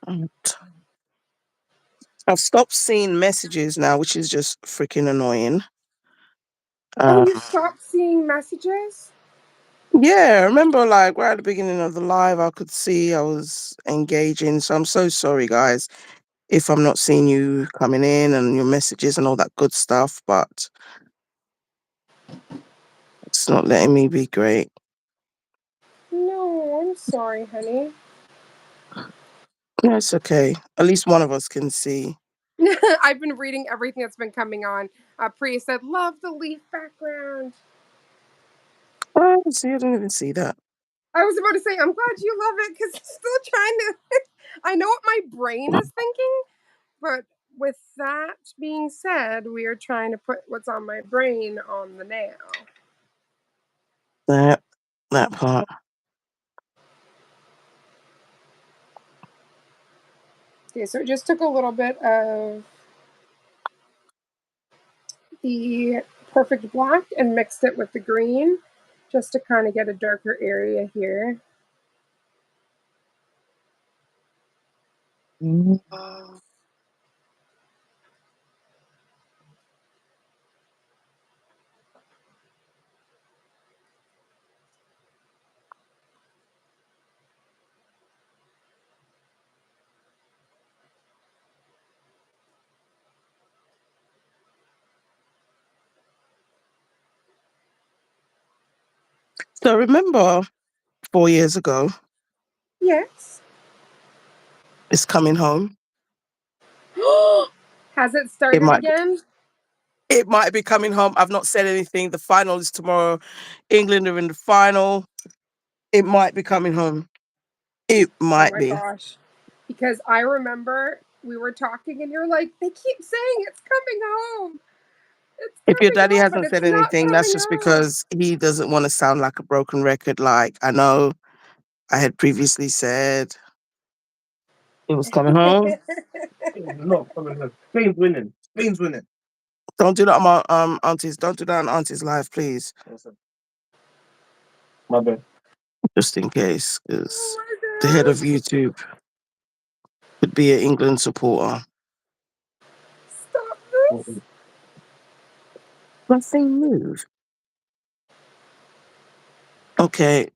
and I've stopped seeing messages now, which is just freaking annoying. Oh, Uh, you stopped seeing messages? yeah, I remember like right at the beginning of the live, I could see I was engaging. So I'm so sorry, guys, if I'm not seeing you coming in and your messages and all that good stuff, but it's not letting me be great. No, I'm sorry, honey. Yeah, it's okay. At least one of us can see. I've been reading everything that's been coming on. Priya said, "Love the leaf background." Oh, see, I didn't even see that. I was about to say, I'm glad you love it because I'm still trying to. I know what my brain is thinking, but with that being said, we are trying to put what's on my brain on the nail. That that part. Okay, so it just took a little bit of the perfect black and mixed it with the green just to kind of get a darker area here. Mm. So remember 4 years ago, Yes. it's coming home. Has it It started might be, again? it might be coming home. I've not said anything. The final is tomorrow. England are in the final. It might be coming home. It Oh might my be. gosh. Because I remember we were talking and you're like, they keep saying it's coming home. It's If your coming daddy home, but hasn't it's said not anything, that's coming just home. because he doesn't want to sound like a broken record. Like I know I had previously said it was coming home. No, coming home. Spain's winning. Spain's winning. Don't do that on my aunties. Don't do that on aunties live, please. My bad. Just in case, because Oh the head of my gosh. YouTube could be an England supporter. Stop this. Nothing move. Okay,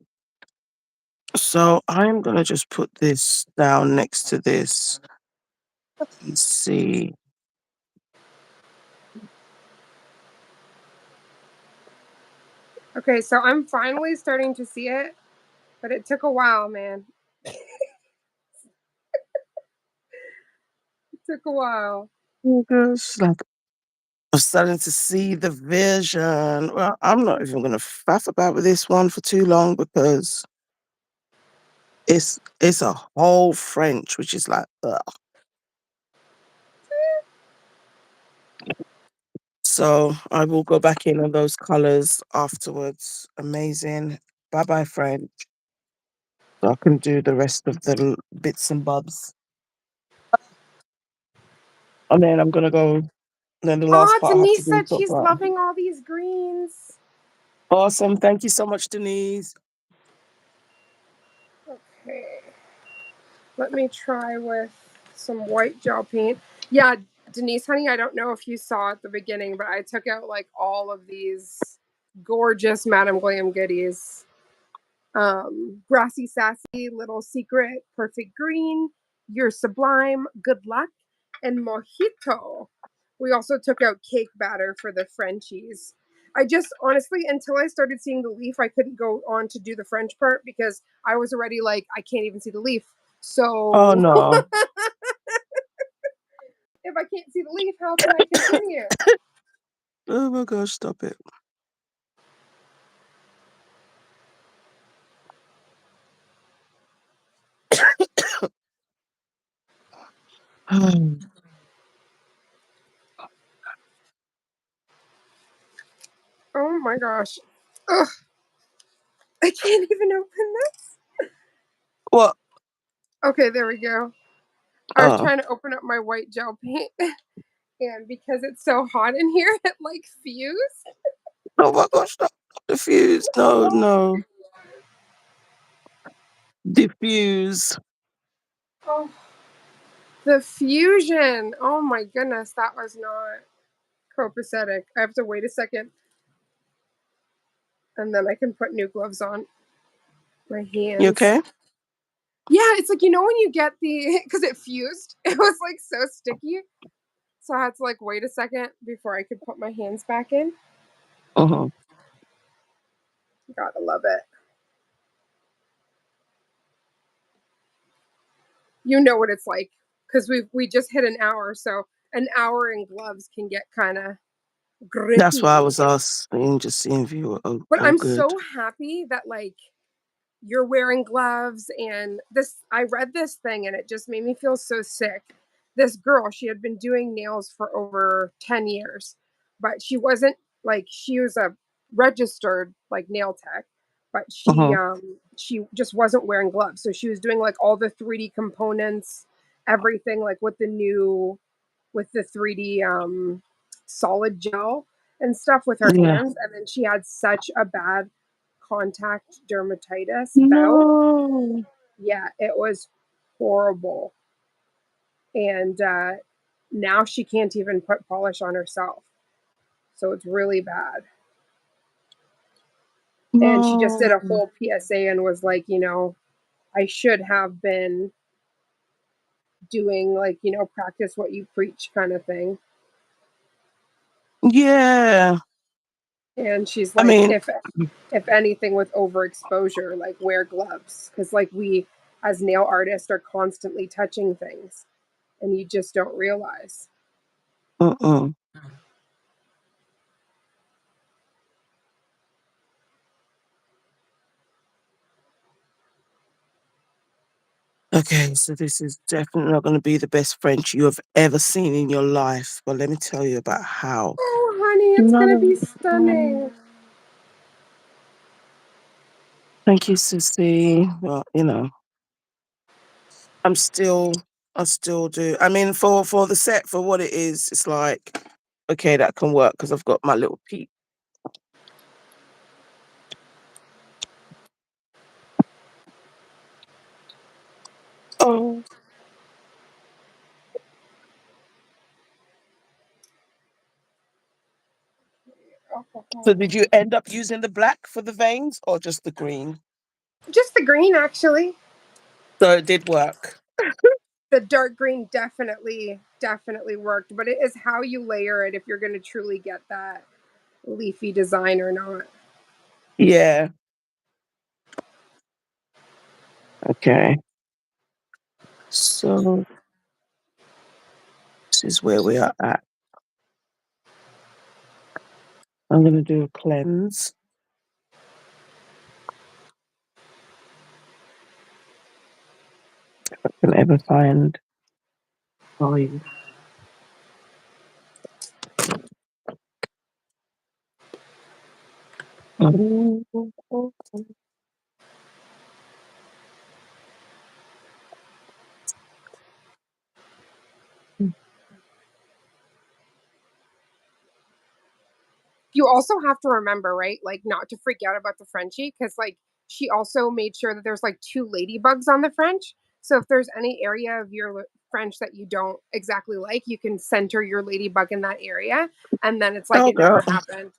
so I'm gonna just put this down next to this. Let's see. Okay, so I'm finally starting to see it, but it took a while, man. It took a while. Oh gosh, like I'm starting to see the vision. Well, I'm not even gonna faff about with this one for too long because it's a whole French, which is like ugh. So I will go back in on those colors afterwards. Amazing. Bye bye, French. So I can do the rest of the bits and bobs. And then I'm gonna go. Then the last Ah, part I have to Denise do is said talk she's about. loving all these greens. Awesome. Thank you so much, Denise. Okay. Let me try with some white gel paint. Yeah, Denise, honey, I don't know if you saw at the beginning, but I took out like all of these gorgeous Madame Glam goodies. Grassy Sassy, Little Secret, Perfect Green, You're Sublime, Good Luck, and Mojito. We also took out cake batter for the Frenchies. I just honestly, until I started seeing the leaf, I couldn't go on to do the French part because I was already like, I can't even see the leaf. Oh So no. if I can't see the leaf, how can I continue? Oh my gosh, stop it. Oh my gosh. Ugh, I can't even open this. What? Okay, there we go. I was Oh. trying to open up my white gel paint, and because it's so hot in here, it like fused. Oh my gosh, stop. Diffuse. No, no. Diffuse. Oh, the fusion. Oh my goodness, that was not copacetic. I have to wait a second and then I can put new gloves on my You hands. okay? Yeah, it's like, you know, when you get the, because it fused, it was like so sticky. So I had to like wait a second before I could put my hands back in. Uh-huh. Gotta love it. You know what it's like because we just hit an hour. So an hour in gloves can get kind of That's why I grippy. was asking, just seeing if you were But all I'm good. so happy that like you're wearing gloves and this I read this thing and it just made me feel so sick. This girl, she had been doing nails for over 10 years, but she wasn't like she was a registered like nail tech, but Uh-huh. she just wasn't wearing gloves. So she was doing like all the 3D components, everything like with the 3D solid gel and stuff with her Yeah. hands. And then she had such a bad contact dermatitis bout. No. Yeah, it was horrible. And now she can't even put polish on herself. So it's really bad. And she just did No. a whole PSA and was like, you know, I should have been doing like, you know, practice what you preach kind of thing. Yeah. And she's I like, mean, if anything with overexposure, like wear gloves because like we as nail artists are constantly touching things and you just don't realize. uh-uh. Okay, so this is definitely not going to be the best French you have ever seen in your life. But let me tell you about how. Oh, honey, it's gonna No. be stunning. Thank you, Sissy. Well, you know, I'm still, I still do. I mean, for the set, for what it is, it's like, okay, that can work because I've got my little peep. Oh. So Alcohol. did you end up using the black for the veins or just the green? Just the green, actually. So it did work. The dark green definitely worked, but it is how you layer it if you're going to truly get that leafy design or not. Yeah. Okay. So this is where we are at. I'm going to do a cleanse. If I can ever find oil. You also have to remember, right? Like not to freak out about the Frenchie because like she also made sure that there's like two ladybugs on the French. So if there's any area of your French that you don't exactly like, you can center your ladybug in that area, and then it's like Oh, it never girl. happened.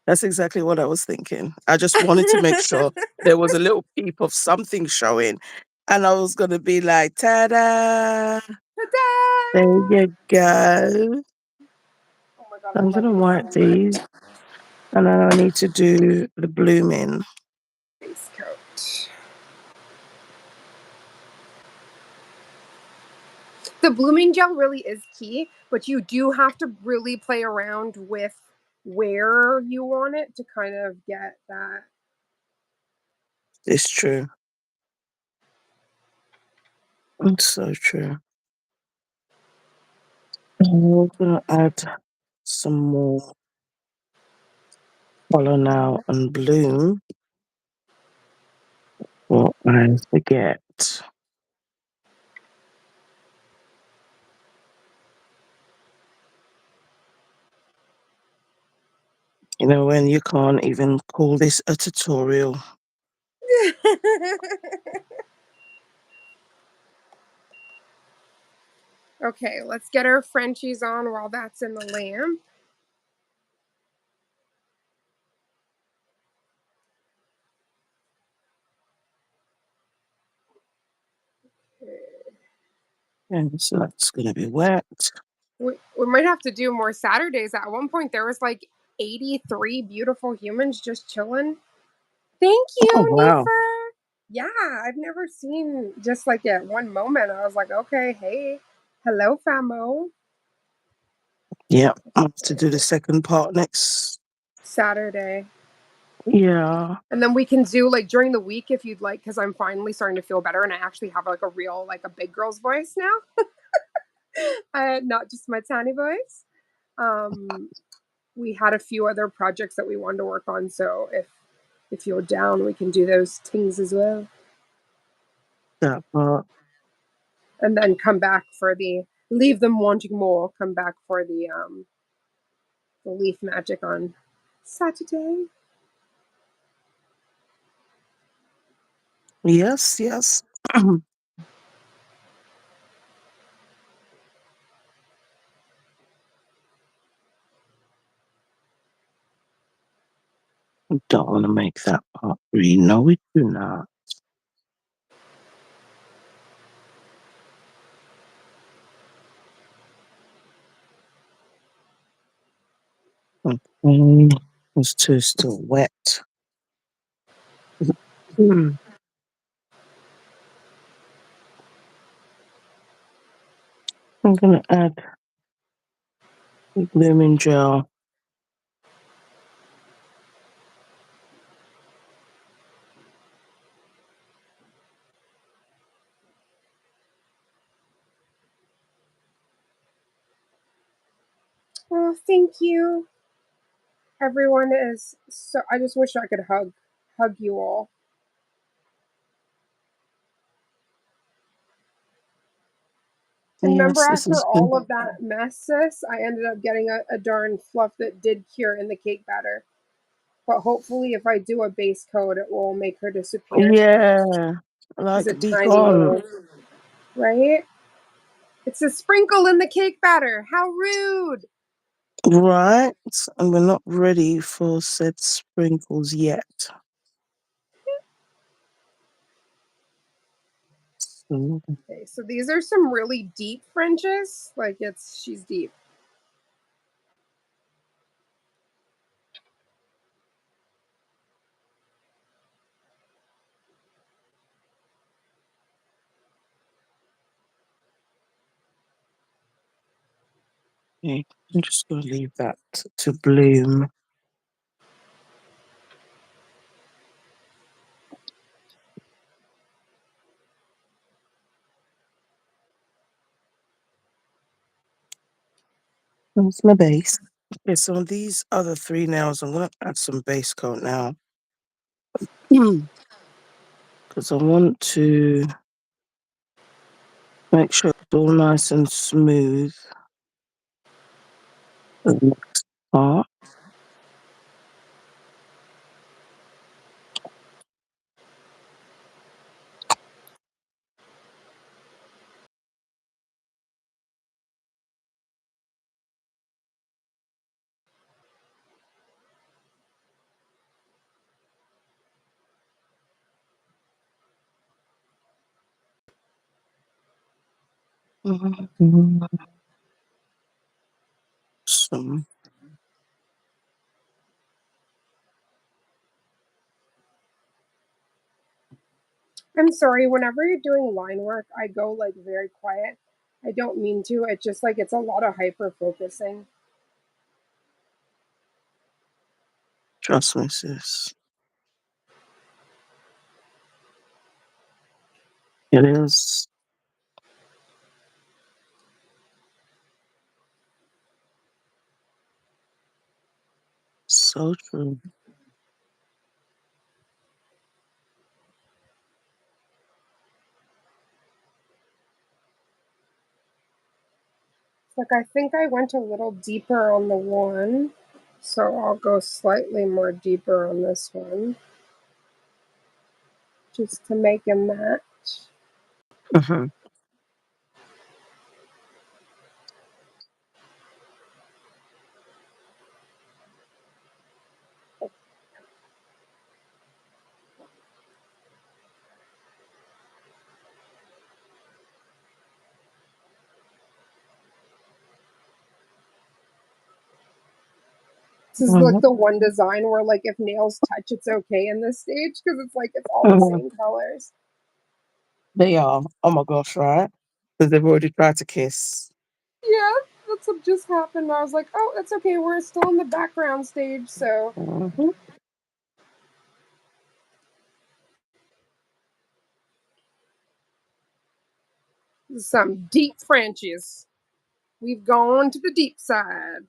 That's exactly what I was thinking. I just wanted to make sure there was a little peep of something showing. And I was gonna be like, ta-da! There Ta-da! you go. Oh my god, I I'm love gonna this wipe so these, much. and then I need to do the blooming. Base coat. The blooming gel really is key, but you do have to really play around with where you want it to kind of get that. It's true. It's so true. We're gonna add some more color now and bloom. What I forget. You know, when you can't even call this a tutorial. Okay, let's get our Frenchies on while that's in the lamp. And so that's gonna be wet. We might have to do more Saturdays. At one point, there was like 83 beautiful humans just chilling. Thank Oh you, wow. Nefer. Yeah, I've never seen just like at one moment. I was like, okay, hey, hello, famo. Yeah, I have to do the second part next. Saturday. Yeah. And then we can do like during the week if you'd like, because I'm finally starting to feel better and I actually have like a real, like a big girl's voice now. Not just my tiny voice. Um, we had a few other projects that we wanted to work on, so if you're down, we can do those things as well. That part. And then come back for the leave them wanting more. Come back for the leaf magic on Saturday. Yes, yes. Don't want to make that part green. No, we do not. Okay. Those two still wet. Hmm. I'm gonna add the blooming gel. Oh, thank you. Everyone is so. I just wish I could hug you all. And remember, Yes, this after is good. all of that mess, sis, I ended up getting a darn fluff that did cure in the cake batter. But hopefully, if I do a base coat, it will make her disappear. Yeah, She's a like be tiny gone. little, right? It's a sprinkle in the cake batter. How rude. Right, and we're not ready for said sprinkles yet. So, Okay, so these are some really deep Frenches. Like she's deep. okay, I'm just gonna leave that to bloom. That's my base. Okay, so on these other three nails, I'm gonna add some base coat now. Because I want to make sure it's all nice and smooth. The next part. Mhm. Some. I'm sorry, whenever you're doing line work, I go like very quiet. I don't mean to. It's just like it's a lot of hyper focusing. Trust me, sis. It is so true. Like I think I went a little deeper on the one, so I'll go slightly more deeper on this one just to make it match. Mhm. This is like Mhm. the one design where like if nails touch, it's okay in this stage because it's like it's all the Mhm. same colors. They are. Oh my gosh, right? Because they've already tried to kiss. Yeah, that's what just happened. I was like, oh, it's okay. We're still in the background stage, so Mhm. some deep Frenchies. We've gone to the deep side.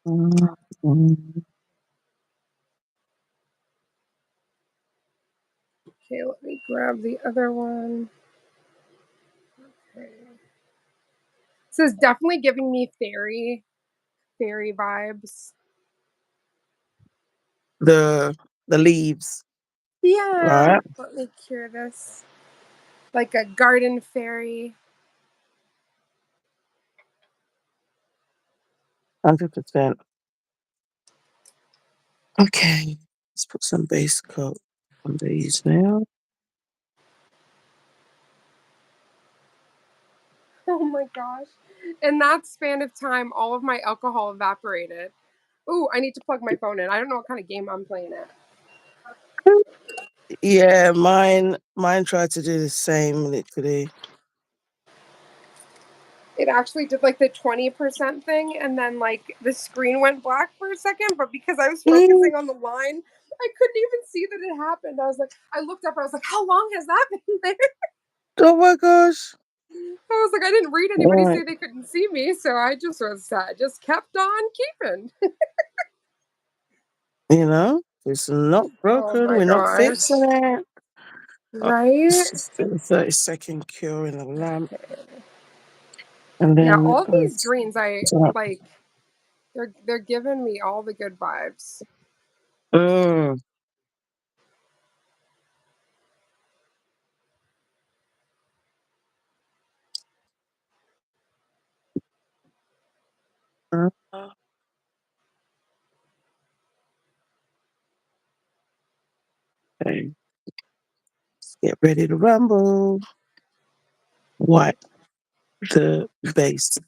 Mhm. Okay, let me grab the other one. Okay. This is definitely giving me fairy vibes. The the leaves, Yeah, right? let me cure this. Like a garden fairy. 100%. Okay, let's put some base coat on these now. Oh my gosh. In that span of time, all of my alcohol evaporated. Ooh, I need to plug my phone in. I don't know what kind of game I'm playing at. Yeah, mine tried to do the same literally. It actually did like the 20% thing, and then like the screen went black for a second, but because I was Mm. focusing on the line, I couldn't even see that it happened. I was like, I looked up, I was like, how long has that been there? Oh my gosh. I was like, I didn't read anybody Right. say they couldn't see me, so I just was just kept on keeping. It's not Oh broken. my We're not gosh. fixing it. Let's Right? just do a 30-second cure in the lamp. And Yeah, then all go these greens I to like they're giving me all the good vibes. mm, mm, okay. Let's get ready to rumble. Wipe the base.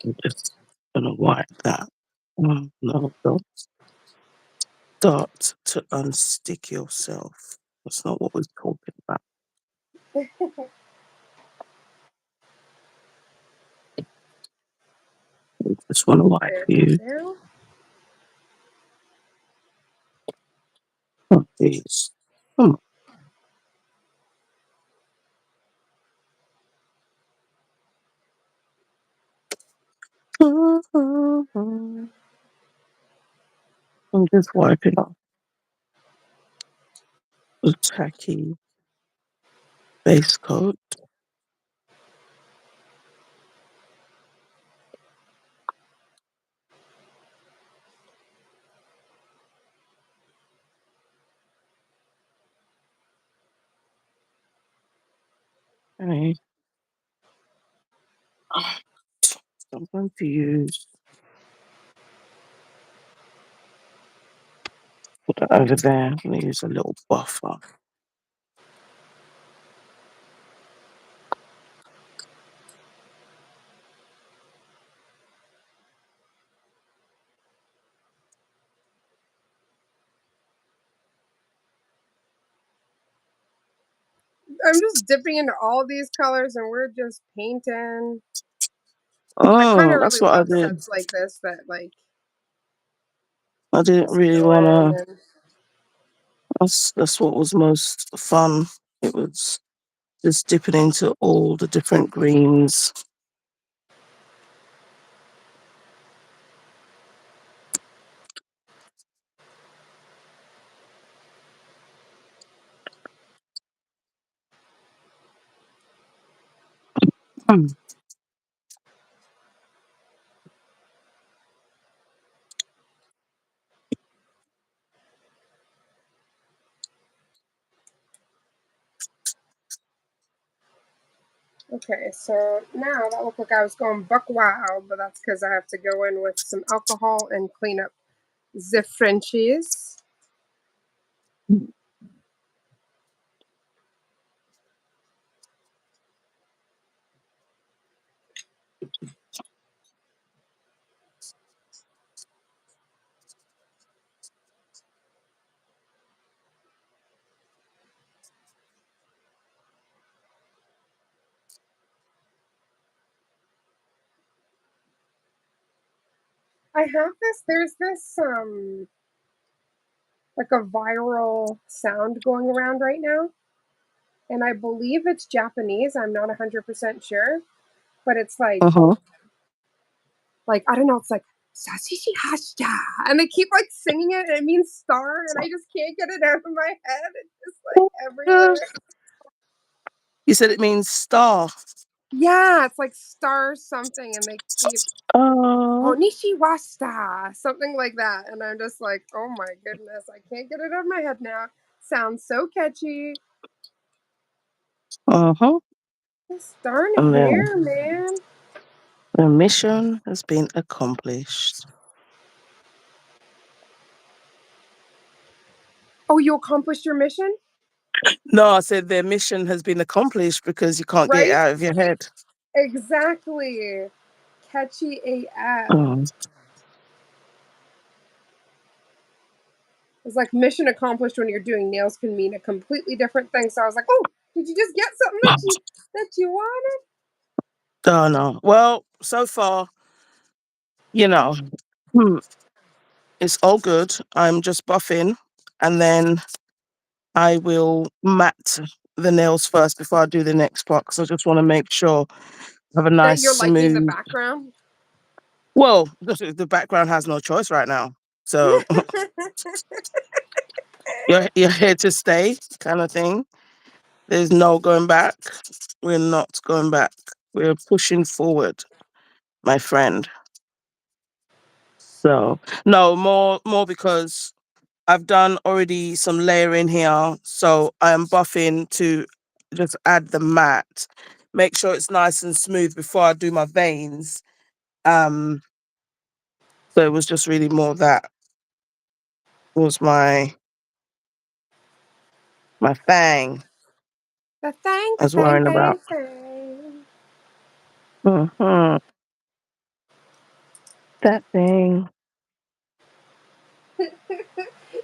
I'm just gonna wipe that. No, don't start to unstick yourself. That's not what we're talking about. We just want to wipe There we you. go. Oh, please. Come on. I'm just wiping off the tacky base coat. Okay. I'm going to use, put that over there. I'm going to use a little buffer. I'm just dipping into all these colors and we're just painting. I kind Oh, of that's really what I love did. sets like this that like I didn't just really go want in to. and That's what was most fun. It was just dipping into all the different greens. Hmm. okay, so now that looked like I was going buck wild, but that's because I have to go in with some alcohol and clean up the Frenchies. I have there's this like a viral sound going around right now, and I believe it's Japanese. I'm not 100% sure, but it's Uh-huh. like I don't know, it's like Sasishi Hashita, and they keep like singing it, and it means star, and I just can't get it out of my head. It's just like Uh, everywhere. You said it means star. Yeah, it's like star something, and they keep Oh, Onishi Wasta, something like that, and I'm just like, oh my goodness, I can't get it out of my head now. Sounds so catchy. uh-huh. This darn And then hair, man. the mission has been accomplished. Oh, you accomplished your mission, No, I said their mission has been accomplished because you can't get it right? out of your head. Exactly. Catchy AF. Mm. It's like mission accomplished when you're doing nails can mean a completely different thing. So I was like, oh, did you just get something that you wanted? Oh, no. Well, so far, you know, hmm, it's all good. I'm just buffing and then I will mat the nails first before I do the next part because I just want to make sure I have a That nice you're liking the smooth. background. Well, the background has no choice right now. So you're here to stay kind of thing. There's no going back. We're not going back. We're pushing forward, my friend. So no, more because I've done already some layering here. So I am buffing to just add the matte, make sure it's nice and smooth before I do my veins. Um, so it was just really more that was my thing The thang, I the was thang, worrying thang, about. thang. Hmm. That thing.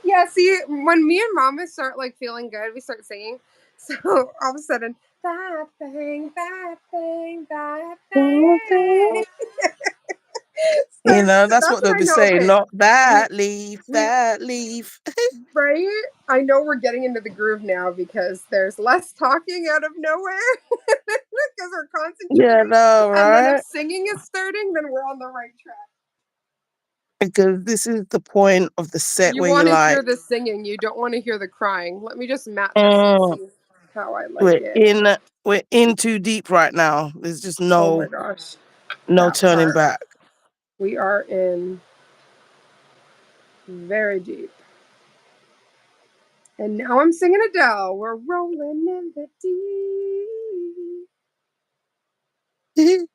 Yeah, see, when me and Mama start like feeling good, we start singing. So all of a sudden, that thing, that thing, that thing. You know, that's That's what when they'll I be know, saying. okay, Not we that leaf, we that leaf. right? I know we're getting into the groove now because there's less talking out of nowhere because we're Yeah, concentrating. no, And then if right? singing is starting, then we're on the right track. Because this is the point of the set You where you're want to like, hear the singing, you don't want to hear the crying. Let me just mat this and mm, see how I like we're it. in we're in too deep right now. There's just Oh my gosh, no that turning part. back. We are in very deep. And now I'm singing Adele. We're rolling in the deep.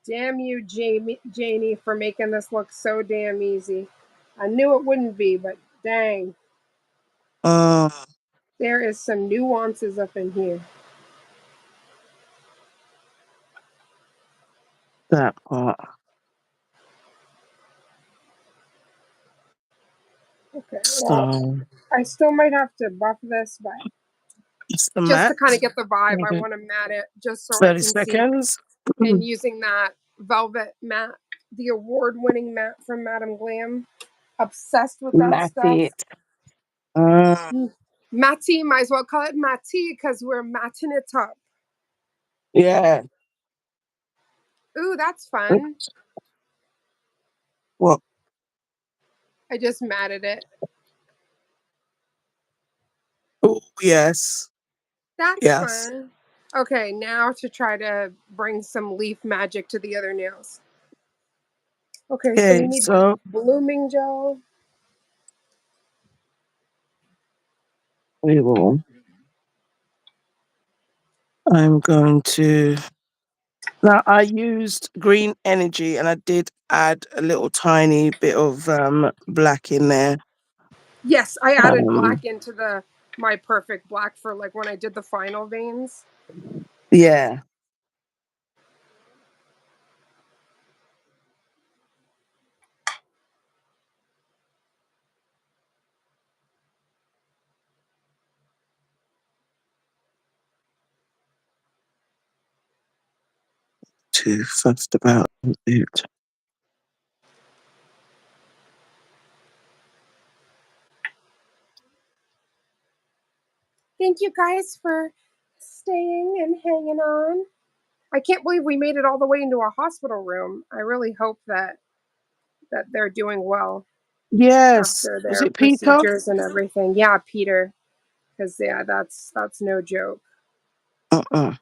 Damn you, Janie, for making this look so damn easy. I knew it wouldn't be, but dang, Uh, there is some nuances up in here. that part. Okay, well, So I still might have to buff this, but it's the just to mat. kind of get the vibe, I Okay. want to mat it just so I 30 can see. seconds. And using that velvet mat, the award-winning mat from Madame Glam, obsessed with that Mat stuff. it. Uh, Matty, might as well call it Matty because we're matting it up. yeah. Ooh, that's fun. What? I just matted it. Oh, yes. That's Yes. fun. Okay, now to try to bring some leaf magic to the other nails. Okay, so we Okay, need the so blooming gel. we will. I'm going to. Now, I used green energy and I did add a little tiny bit of black in there. Yes, I added Um, black into the my perfect black for like when I did the final veins. yeah. Too fussed about it. Thank you guys for staying and hanging on. I can't believe we made it all the way into a hospital room. I really hope that they're doing well Yes. after Was their it Peter? procedures and everything. Yeah, Peter, because yeah, that's no joke. Uh-uh.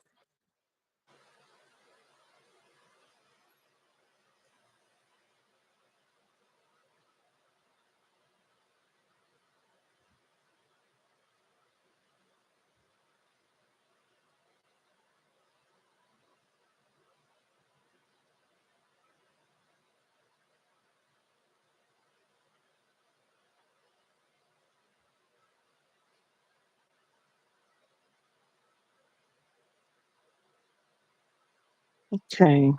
Okay.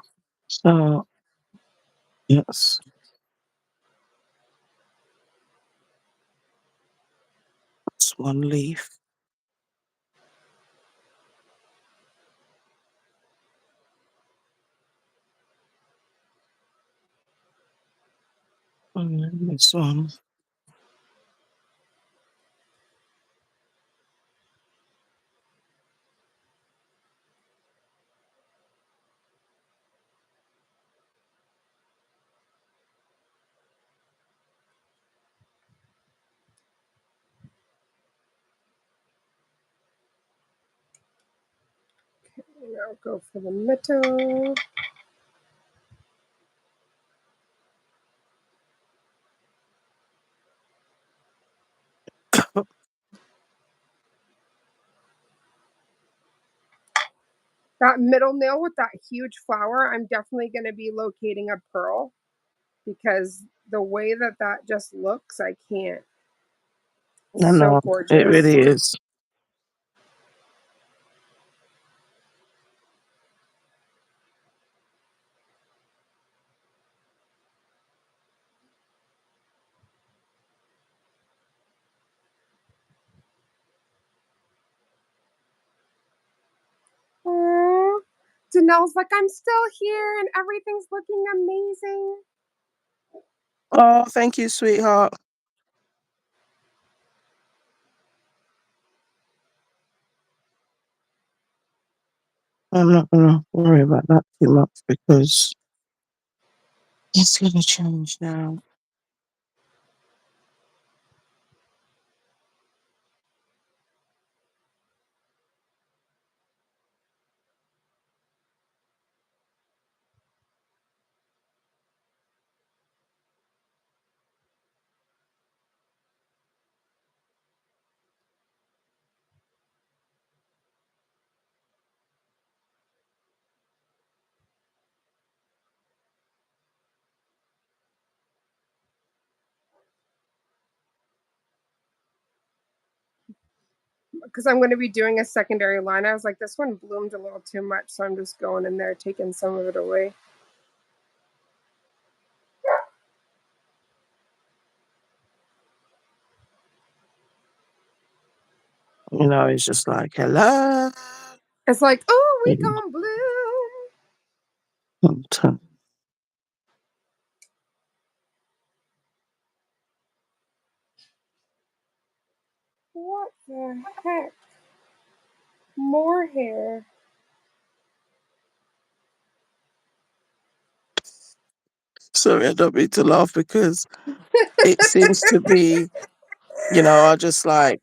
So, yes. That's one leaf. And then this one. Now go for the middle. That middle nail with that huge flower, I'm definitely going to be locating a pearl because the way that that just looks, I can't. No, So no, it gorgeous. really is. Aww. Danelle's like, I'm still here and everything's looking amazing. Oh, thank you, sweetheart. I'm not going to worry about that too much because it's going to change now. because I'm going to be doing a secondary line. I was like, this one bloomed a little too much, so I'm just going in there, taking some of it away. It's just like, hello. It's like, oh, we Mm. gone bloom. What the heck? More hair. Sorry, I don't mean to laugh because it seems to be, I just like,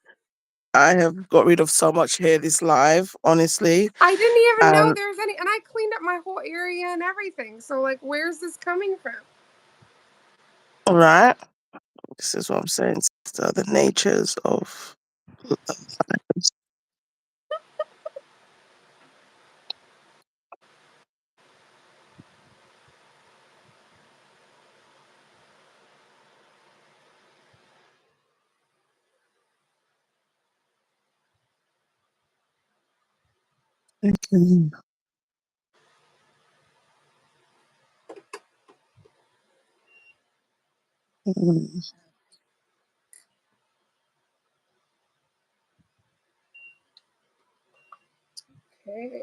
I have got rid of so much hair this live, honestly. I didn't even know And there's any, and I cleaned up my whole area and everything. So, like, where's this coming from? all right, this is what I'm saying. So the natures of lives. Okay. Mm. Okay.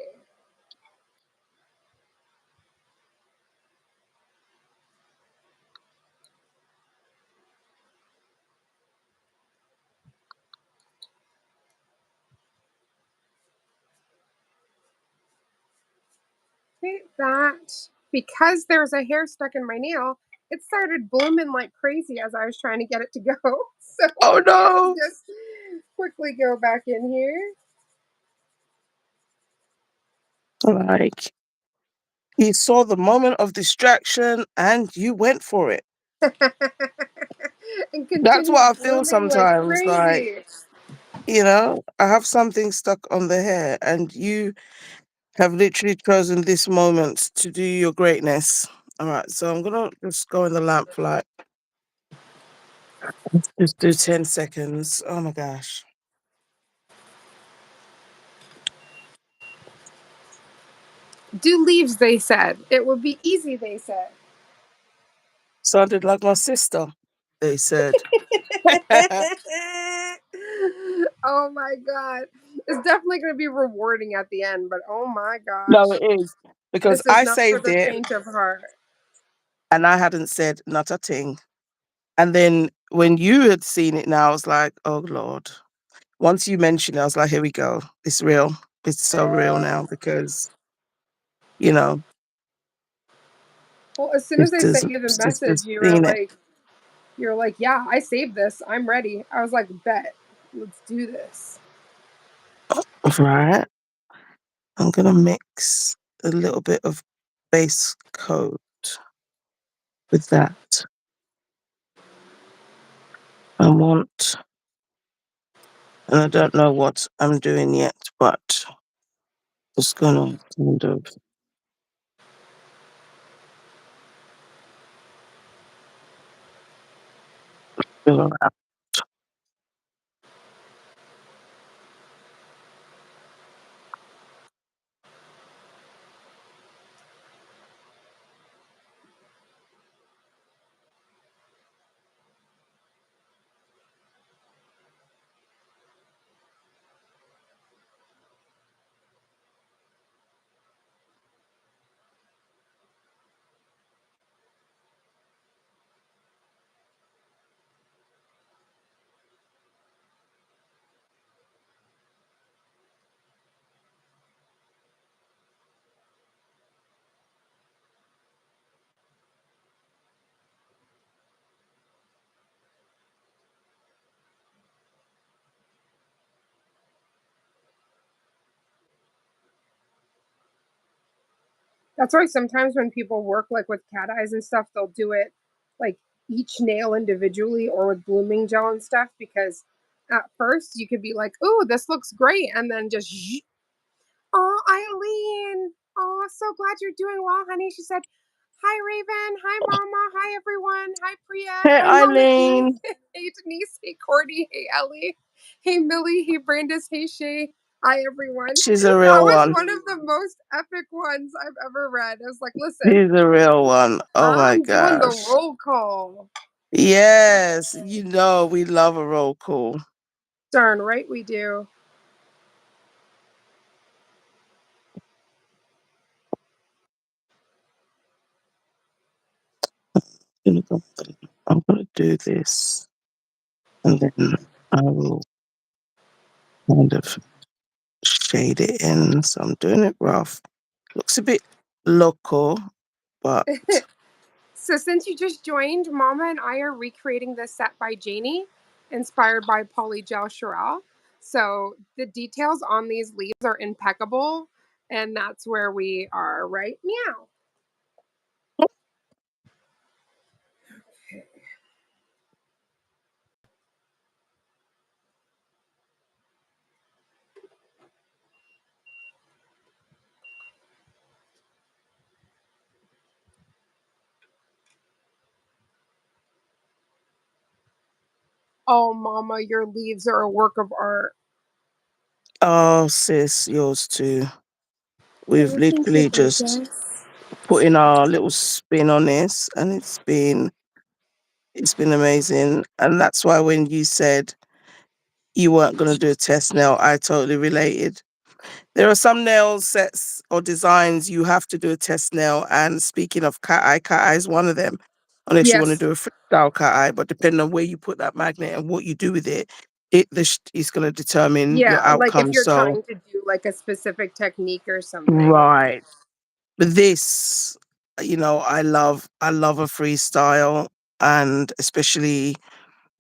Okay, that because there's a hair stuck in my nail, it started blooming like crazy as I was trying to get it to go. So Oh let's no! just quickly go back in here. Like, you saw the moment of distraction and you went for it. And That's what continued I feel blooming like sometimes. Like, crazy. I have something stuck on the hair, and you have literally chosen this moment to do your greatness. All right, so I'm gonna just go in the lamp for like, let's just do 10 seconds. Oh my gosh. Do leaves, they said. It would be easy, they said. Sounded like my sister, they said. Oh my god. It's definitely going to be rewarding at the end, but oh my No, gosh. it is. Because This is I not for saved the it faint of heart. and I hadn't said not a thing. And then when you had seen it now, I was like, oh Lord. Once you mentioned it, I was like, here we go. It's real. It's so real now because, you know, Well, as soon as I sent you the message, sister's seen it. you're like, yeah, I saved this. I'm ready. I was like, bet. Let's do this. Right. I'm gonna mix a little bit of base coat with that. I want, and I don't know what I'm doing yet, but just gonna kind of fill around. That's why sometimes when people work like with cat eyes and stuff, they'll do it like each nail individually or with blooming gel and stuff because at first you could be like, "Oh, this looks great," and then just, "Oh, Eileen, oh, so glad you're doing well, honey." She said, "Hi, Raven. Hi, Mama. Hi, everyone. Hi, Priya. Hey, Hi, Mama T. Eileen. Hey, Denise. Hey, Cordy. Hey, Ellie." Hey Millie, hey Brandis, hey Shay. Hi everyone. She's a That real was one. one of the most epic ones I've ever read. I was like, listen, She's a real one. Oh my I'm doing the gosh. roll call. Yes, we love a roll call. Darn right we do. I'm gonna do this, and then I will kind of shade it in. So I'm doing it rough. Looks a bit local, but So since you just joined, Mama and I are recreating this set by Janie, inspired by Polygel Chirel. So the details on these leaves are impeccable, and that's where we are right now. Oh, Mama, your leaves are a work of art. oh, sis, yours too. We've Oh, thank you, literally just gorgeous. put in our little spin on this, and it's been amazing. And that's why when you said you weren't going to do a test nail, I totally related. There are some nail sets or designs you have to do a test nail. And speaking of cat eye is one of them. Unless you want to Yes. do a freestyle cat eye, but depending on where you put that magnet and what you do with it, is going to determine your Yeah, like if outcome. you're So, trying to do like a specific technique or something. right. But this, I love a freestyle, and especially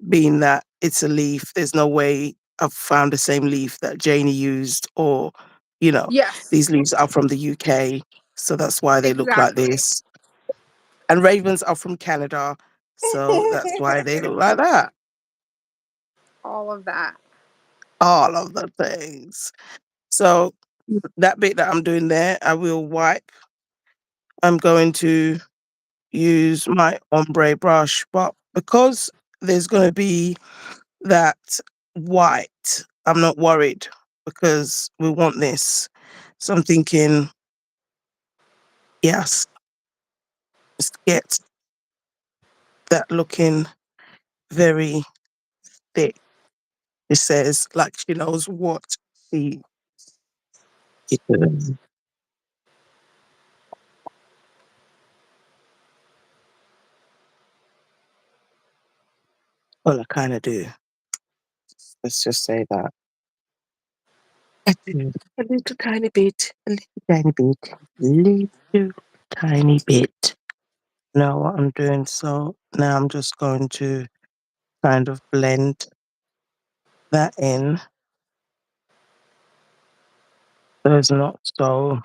being that it's a leaf, there's no way I've found the same leaf that Janie used, or, you know, Yes, these leaves are from the UK, so that's why they look like exactly. this. And ravens are from Canada, so that's why they look like that. All of that. All of the things. So that bit that I'm doing there, I will wipe. I'm going to use my ombre brush, but because there's going to be that white, I'm not worried because we want this. So I'm thinking, yes, just get that looking very thick. It says like she knows what she is doing. Well, I kind of do. Let's just say that. I do. A little tiny bit, a little tiny bit, little tiny bit. Know what I'm doing. So now I'm just going to kind of blend that in. So it's not so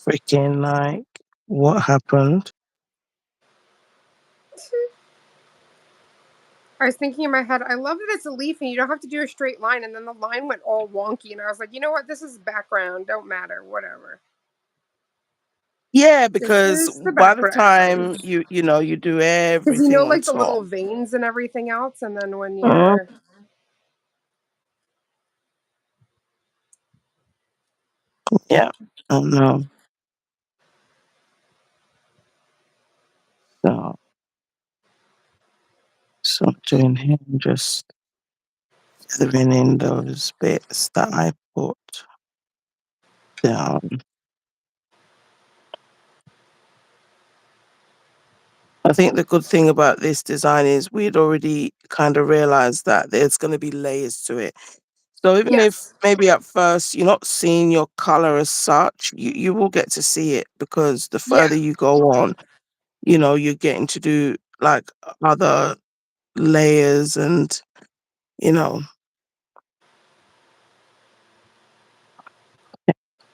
freaking like what happened. I was thinking in my head, I love that it's a leaf and you don't have to do a straight line. And then the line went all wonky, and I was like, you know what? This is background. Don't matter. Whatever. Yeah, This because is the by the background. time you do Because everything on like the top. little veins and everything else, and then when Mhm. you're Yeah. Oh no. So so I'm doing here, I'm just feathering in those bits that I put down. I think the good thing about this design is we'd already kind of realized that there's going to be layers to it. So even if yes, maybe at first you're not seeing your color as such, you will get to see it because the yeah, further you go on, you're getting to do like other layers and, you know,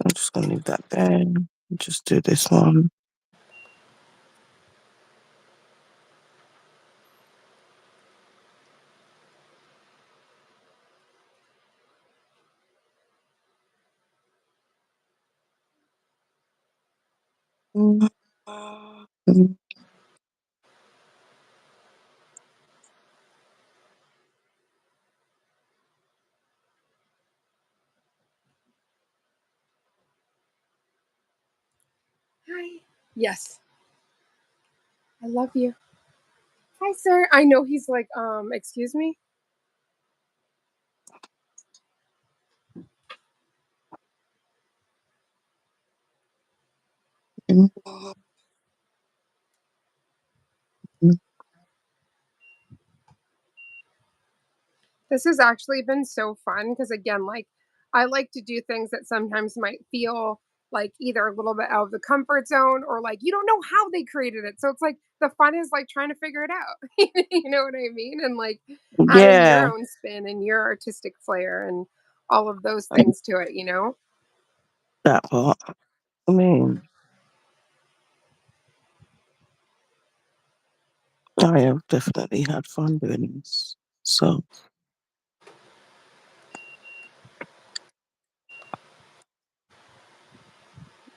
I'm just gonna leave that there. Just do this one. Mm. Yes. I love you. Hi, sir. I know he's like, excuse me. This has actually been so fun because, again, like, I like to do things that sometimes might feel like either a little bit out of the comfort zone or like you don't know how they created it. So it's like the fun is like trying to figure it out. You know what I mean? And like adding your Yeah, own spin and your artistic flair and all of those things to it, you know? that part. I mean, I have definitely had fun doing this. So,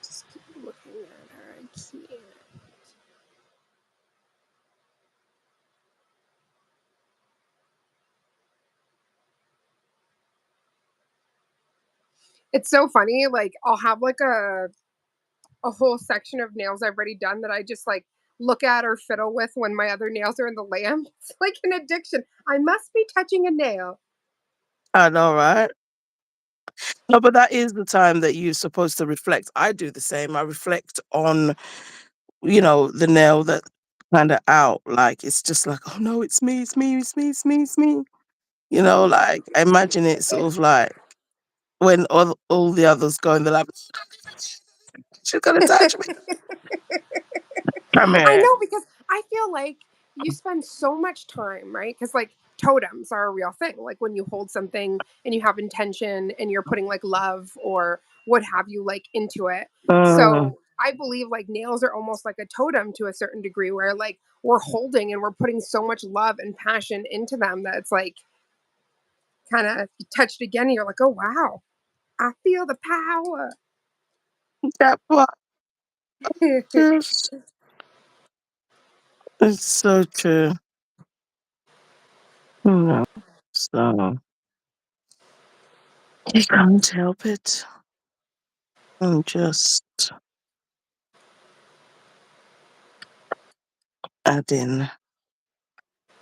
Just keep looking at her. I can't. It's so funny. Like I'll have like a whole section of nails I've already done that I just like look at or fiddle with when my other nails are in the lamp. It's like an addiction. I must be touching a nail. I know, right? No, but that is the time that you're supposed to reflect. I do the same. I reflect on, the nail that kind of out. Like, it's just like, oh no, it's me, it's me, it's me, it's me, it's me. Like, I imagine it sort of like when all the others go in the lab, she's going to touch me. Come I here. know because I feel like you spend so much time, right? Because like totems are a real thing. Like when you hold something and you have intention and you're putting like love or what have you like into it. Mm, So I believe like nails are almost like a totem to a certain degree where like we're holding and we're putting so much love and passion into them that it's like kind of you touched again and you're like, oh wow, I feel the power. that part. Yes. It's so true. No. So, you can't help it. I'm just adding,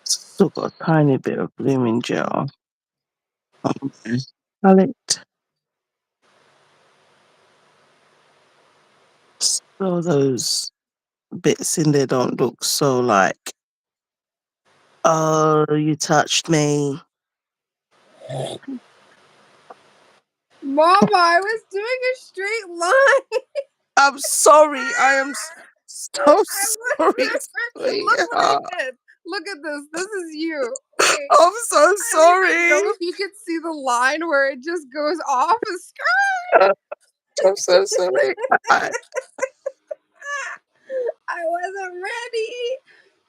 still got a tiny bit of blooming gel on my palette. So those bits in there don't look so like, oh, you touched me. Mama, I was doing a straight line. I'm sorry. I am so I sorry, wasn't. Look what I sweetheart. did. Look at this. This is you. Okay. I'm so I don't even sorry. know if you could see the line where it just goes off a I'm so sorry. I, I wasn't ready.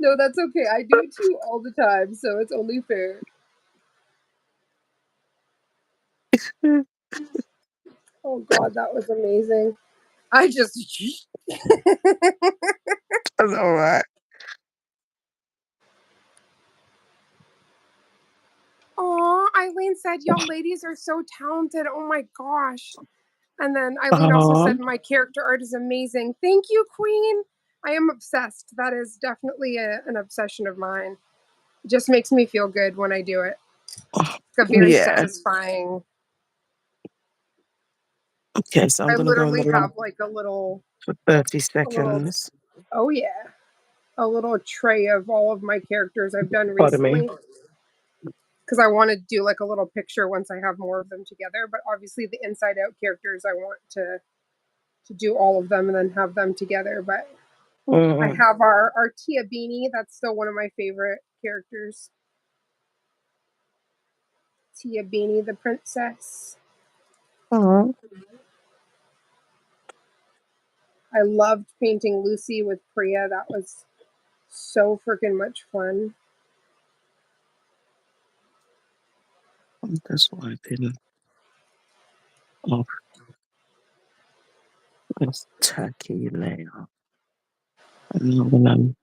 No, that's okay. I do it too all the time, so it's only fair. Oh god, that was amazing. I just I'm all right. Oh, Eileen said y'all ladies are so talented. Oh my gosh. And then Eileen also Uh, said, my character art is amazing. Thank you, Queen. I am obsessed. That is definitely an obsession of mine. It just makes me feel good when I do it. It's a very yeah. satisfying. Okay, so I'm I gonna go in literally the lab have like for 30 a little, seconds. oh yeah, a little tray of all of my characters I've done Pardon me. recently because I want to do like a little picture once I have more of them together. But obviously, the inside out characters, I want to do all of them and then have them together. But I Mm. have our Tia Beanie. That's still one of my favorite characters. Tia Beanie, the princess. Oh, I loved painting Lucy with Priya. That was so freaking much fun. that's why I didn't. Oh, it's tacky layer. And I'm gonna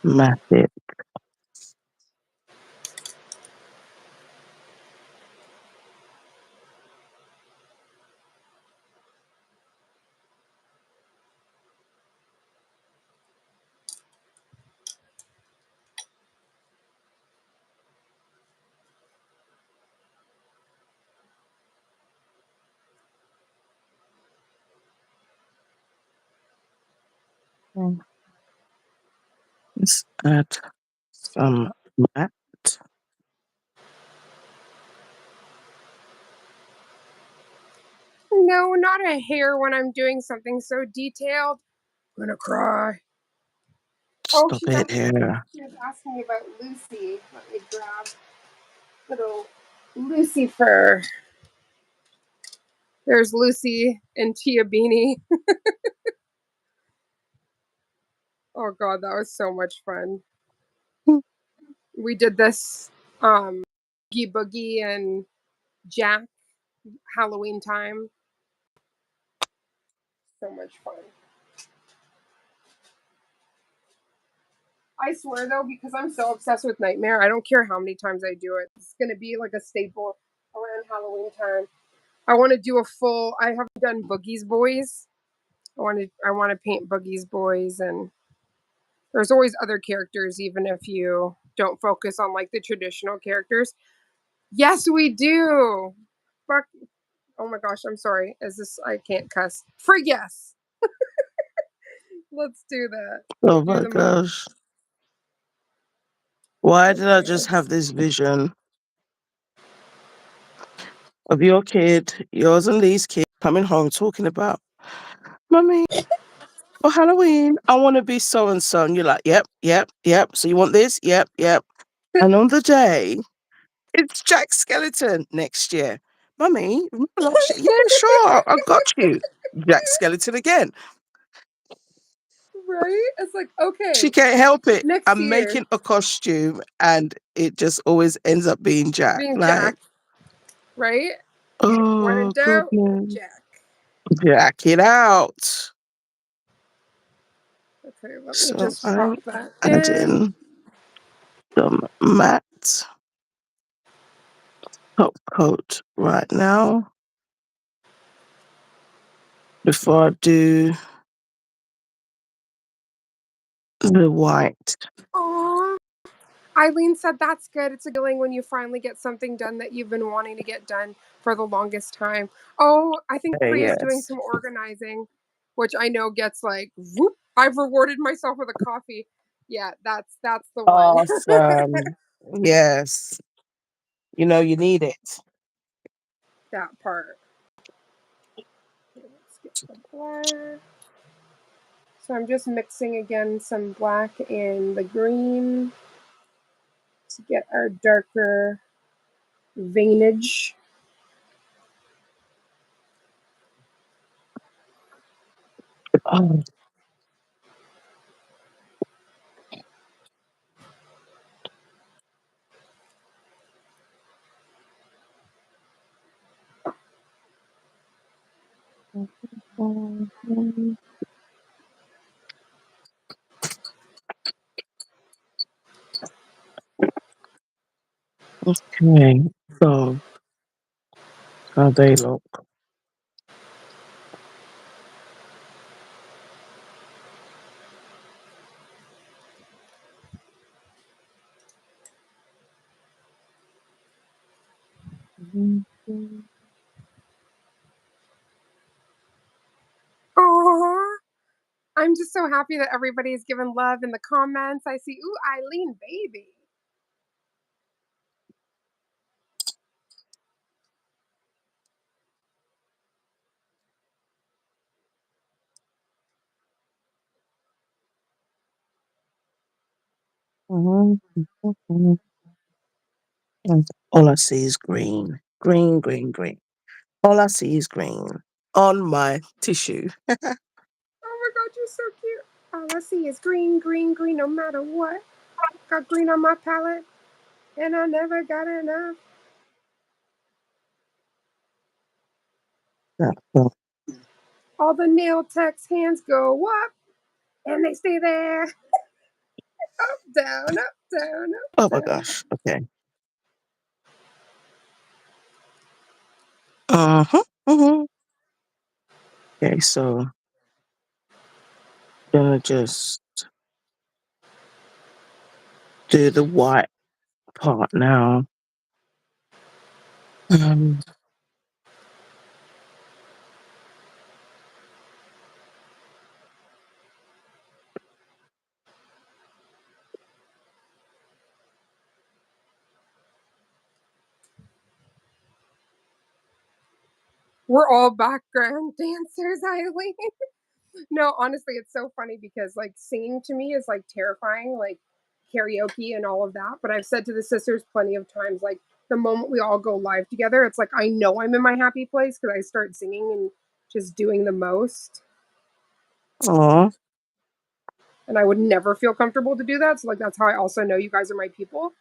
mat it. Mm. Let's add some matte. No, not a hair when I'm doing something so detailed. I'm gonna cry. Oh, Stop she's it asking. here. She was asking me about Lucy. Let me grab little Lucy fur. There's Lucy and Tia Beanie. Oh god, that was so much fun. We did this Boogie Boogie and Jack Halloween time. So much fun. I swear though, because I'm so obsessed with Nightmare, I don't care how many times I do it. It's gonna be like a staple around Halloween time. I want to do a full. I haven't done Boogie's Boys. I want to paint Boogie's Boys, and there's always other characters, even if you don't focus on like the traditional characters. Yes, we do. Fuck. Oh my gosh, I'm sorry. Is this? I can't cuss. Frig yes. Let's do that. Oh Do my the movie. gosh. Why did I Okay, just have let's. this vision of your kid, yours and Lee's kid, coming home talking about, Mummy, for Halloween, I want to be so and so. And you're like, yep, yep, yep. So you want this? Yep, yep. And on the day, it's Jack Skeleton next year. Mummy, remember last year? Yeah, sure, I got you. Jack Skeleton again. Right? It's like She okay, can't help it. next I'm year making a costume and it just always ends up being Jack. being Like, Jack. Right? When in oh, doubt, goodness. Jack. Jack it out. Okay, let me So just I'm pop that in. adding some matte top coat right now before I do the white. Aww. Eileen said that's good. It's a feeling when you finally get something done that you've been wanting to get done for the longest time. Oh, I think Priya's doing Yes. some organizing, which I know gets like whoop. I've rewarded myself with a coffee. Yeah, that's the one. Awesome. Yes. You know, you need it. That part. Okay, let's get the black. So I'm just mixing again some black and the green to get our darker veinage. Oh. Okay. So how they look. Oh, I'm just so happy that everybody's giving love in the comments. I see, ooh, Eileen, baby. And all I see is green. Green, green, green. All I see is green on my tissue. Oh my god, you're so cute. All I see is green, green, green, no matter what. Got green on my palette, and I never got enough. Yeah, well, All the nail techs' hands go up, and they stay there. Up, down, up, down, oh up, my down. gosh. Okay. Uh-huh. Uh-huh. Okay, so gonna just do the white part now. Um, We're all background dancers, Eileen. No, honestly, it's so funny because like singing to me is like terrifying, like karaoke and all of that. But I've said to the sisters plenty of times, like the moment we all go live together, it's like I know I'm in my happy place because I start singing and just doing the most. Oh, And I would never feel comfortable to do that. So like that's how I also know you guys are my people.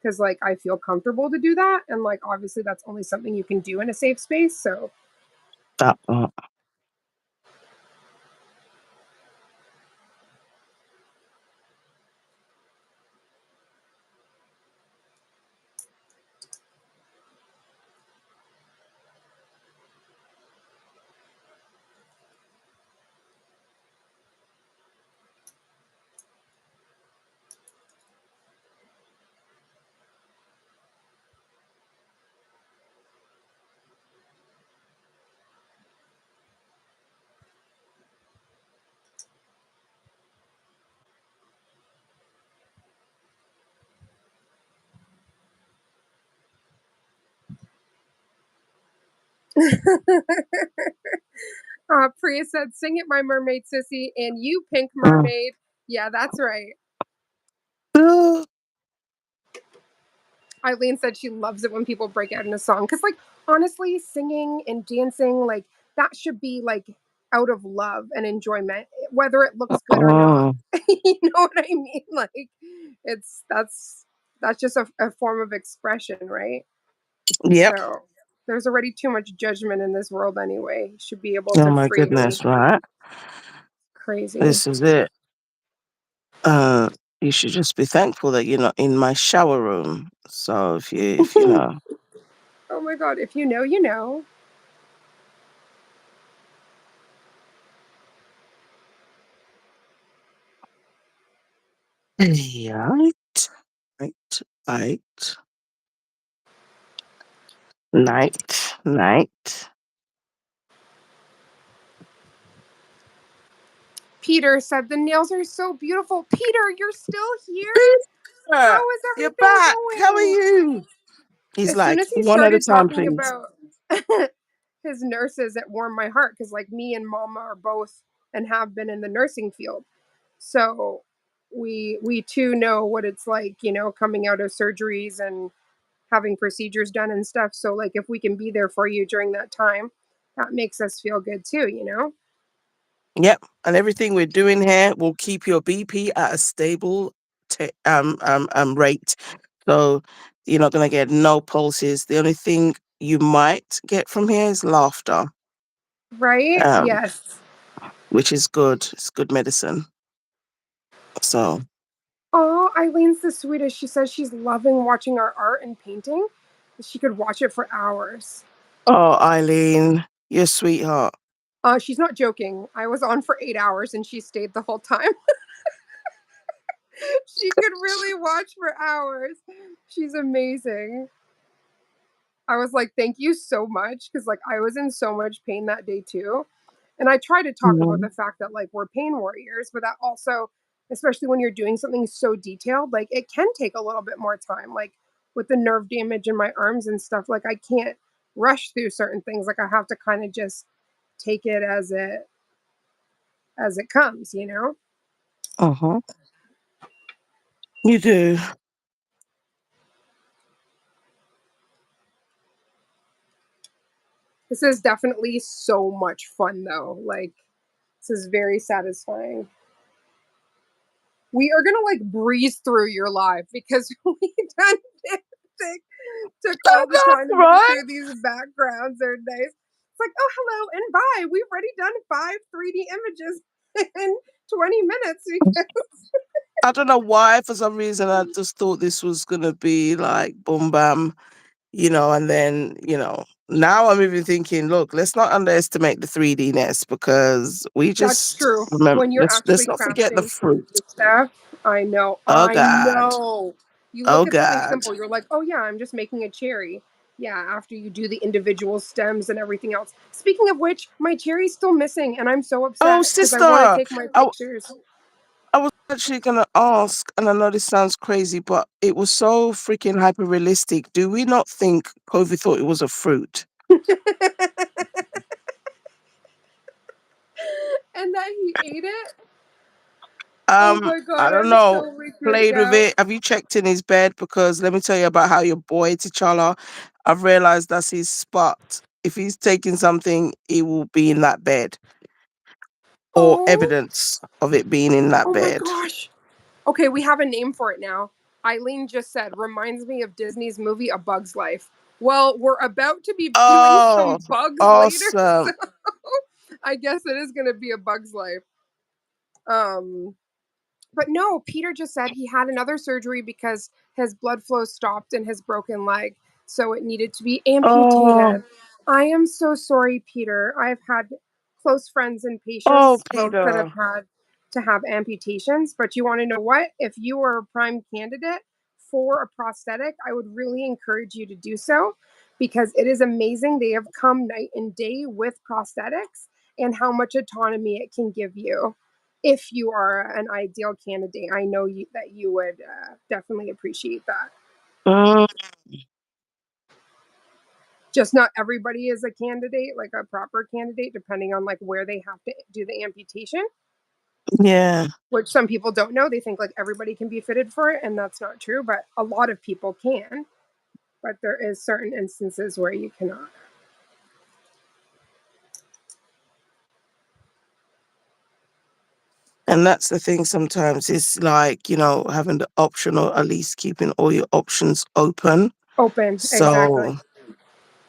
Because like I feel comfortable to do that. And like obviously that's only something you can do in a safe space. So that part. Priya said, "Sing it, my mermaid sissy," and you, pink Mm. mermaid. Yeah, that's right. Ooh, Eileen said she loves it when people break out in a song because, like, honestly, singing and dancing, like, that should be like out of love and enjoyment, whether it looks good or not. mm. You know what I mean? Like, it's that's just a form of expression, right? Yep. So there's already too much judgment in this world anyway. You should be able Oh to my freely. goodness, right? Crazy. This is it. Uh, you should just be thankful that you're not in my shower room. So if you know, Oh my god, if you know, you know. right, right, right, night, night. Peter said the nails are so beautiful. Peter, you're still here? Peter, How is you're everything back. How are going? you? He's As soon like, as he one at a started time, talking please. about his nurses, it warmed my heart because, like, me and Mama are both and have been in the nursing field. So we too know what it's like, you know, coming out of surgeries and having procedures done and stuff. So like if we can be there for you during that time, that makes us feel good too, you know? Yep, and everything we're doing here will keep your BP at a stable rate. So you're not gonna get no pulses. The only thing you might get from here is laughter, Right? um, Yes. which is good. It's good medicine. So, Oh, Eileen's the sweetest. She says she's loving watching our art and painting. She could watch it for hours. oh, Eileen, you're a sweetheart. She's not joking. I was on for 8 hours and she stayed the whole time. She could really watch for hours. She's amazing. I was like, thank you so much. Cause like I was in so much pain that day too. And I try to talk about Mhm. the fact that like we're pain warriors, but that also, especially when you're doing something so detailed, like it can take a little bit more time. Like with the nerve damage in my arms and stuff, like I can't rush through certain things. Like I have to kind of just take it as it comes, you know? Uh-huh. You do. This is definitely so much fun though. Like this is very satisfying. We are gonna like breeze through your life because we done took, took I all the time to know, make right? sure these backgrounds are nice. It's like, oh hello and bye. We've already done 5 3D images in 20 minutes. I don't know why, for some reason, I just thought this was gonna be like boom bam, and then, now I'm even thinking, look, let's not underestimate the 3D-ness because we That's just true. remember, When you're let's actually not forget the crafting fruit. 3D stuff, I know. Oh I God. know. You Oh look at something God. simple, you're like, oh yeah, I'm just making a cherry. Yeah, after you do the individual stems and everything else. Speaking of which, my cherry's still missing and I'm so Oh upset because I sister, want to take my pictures. I was actually gonna ask, and I know this sounds crazy, but it was so freaking hyper realistic. Do we not think COVID thought it was a fruit? and that he ate it. Oh my I god, don't I'm know. so weak right Played with now. it. Have you checked in his bed? Because let me tell you about how your boy T'Challa, I've realized that's his spot. If he's taking something, he will be in that bed, or Oh, evidence of it being in that oh my bed. gosh. Okay, we have a name for it now. Eileen just said, reminds me of Disney's movie A Bug's Life. Well, we're about to be doing Oh, some bugs later, so awesome. I guess it is going to be A Bug's Life. Um, but no, Peter just said he had another surgery because his blood flow stopped in his broken leg, so it needed to be Oh, amputated. I am so sorry, Peter. I've had close friends and oh, patients both that have Peter. had to have amputations, but you want to know what? If you are a prime candidate for a prosthetic, I would really encourage you to do so because it is amazing. They have come night and day with prosthetics and how much autonomy it can give you if you are an ideal candidate. I know that you would definitely appreciate that. Mm, Just not everybody is a candidate, like a proper candidate, depending on like where they have to do the amputation. yeah. Which some people don't know. They think like everybody can be fitted for it, and that's not true. But a lot of people can. But there is certain instances where you cannot. And that's the thing sometimes. It's like, having the option or at least keeping all your options open. Open, exactly. So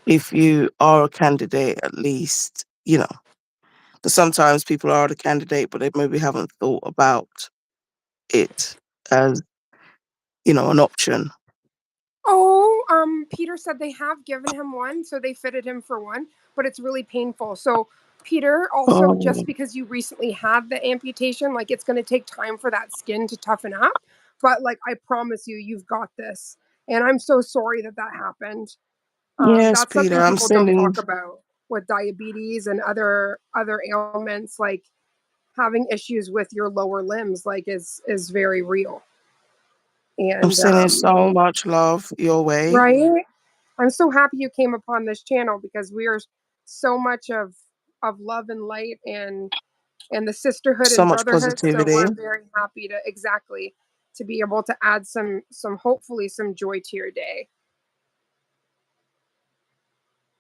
if you are a candidate, at least, 'cause sometimes people are the candidate, but they maybe haven't thought about it as, an option. Oh, Peter said they have given him one, so they fitted him for one, but it's really painful. So, Peter, also, Oh, just because you recently had the amputation, like it's going to take time for that skin to toughen up. But, like, I promise you, you've got this. And I'm so sorry that that happened. yes, That's Peter. something I'm people don't sending talk about with diabetes and other ailments. Like having issues with your lower limbs, like is very real. I'm And sending so much love your way. right? I'm so happy you came upon this channel because we are so much of love and light and the sisterhood So and much brotherhood. So positivity. we're very happy to exactly to be able to add some hopefully some joy to your day.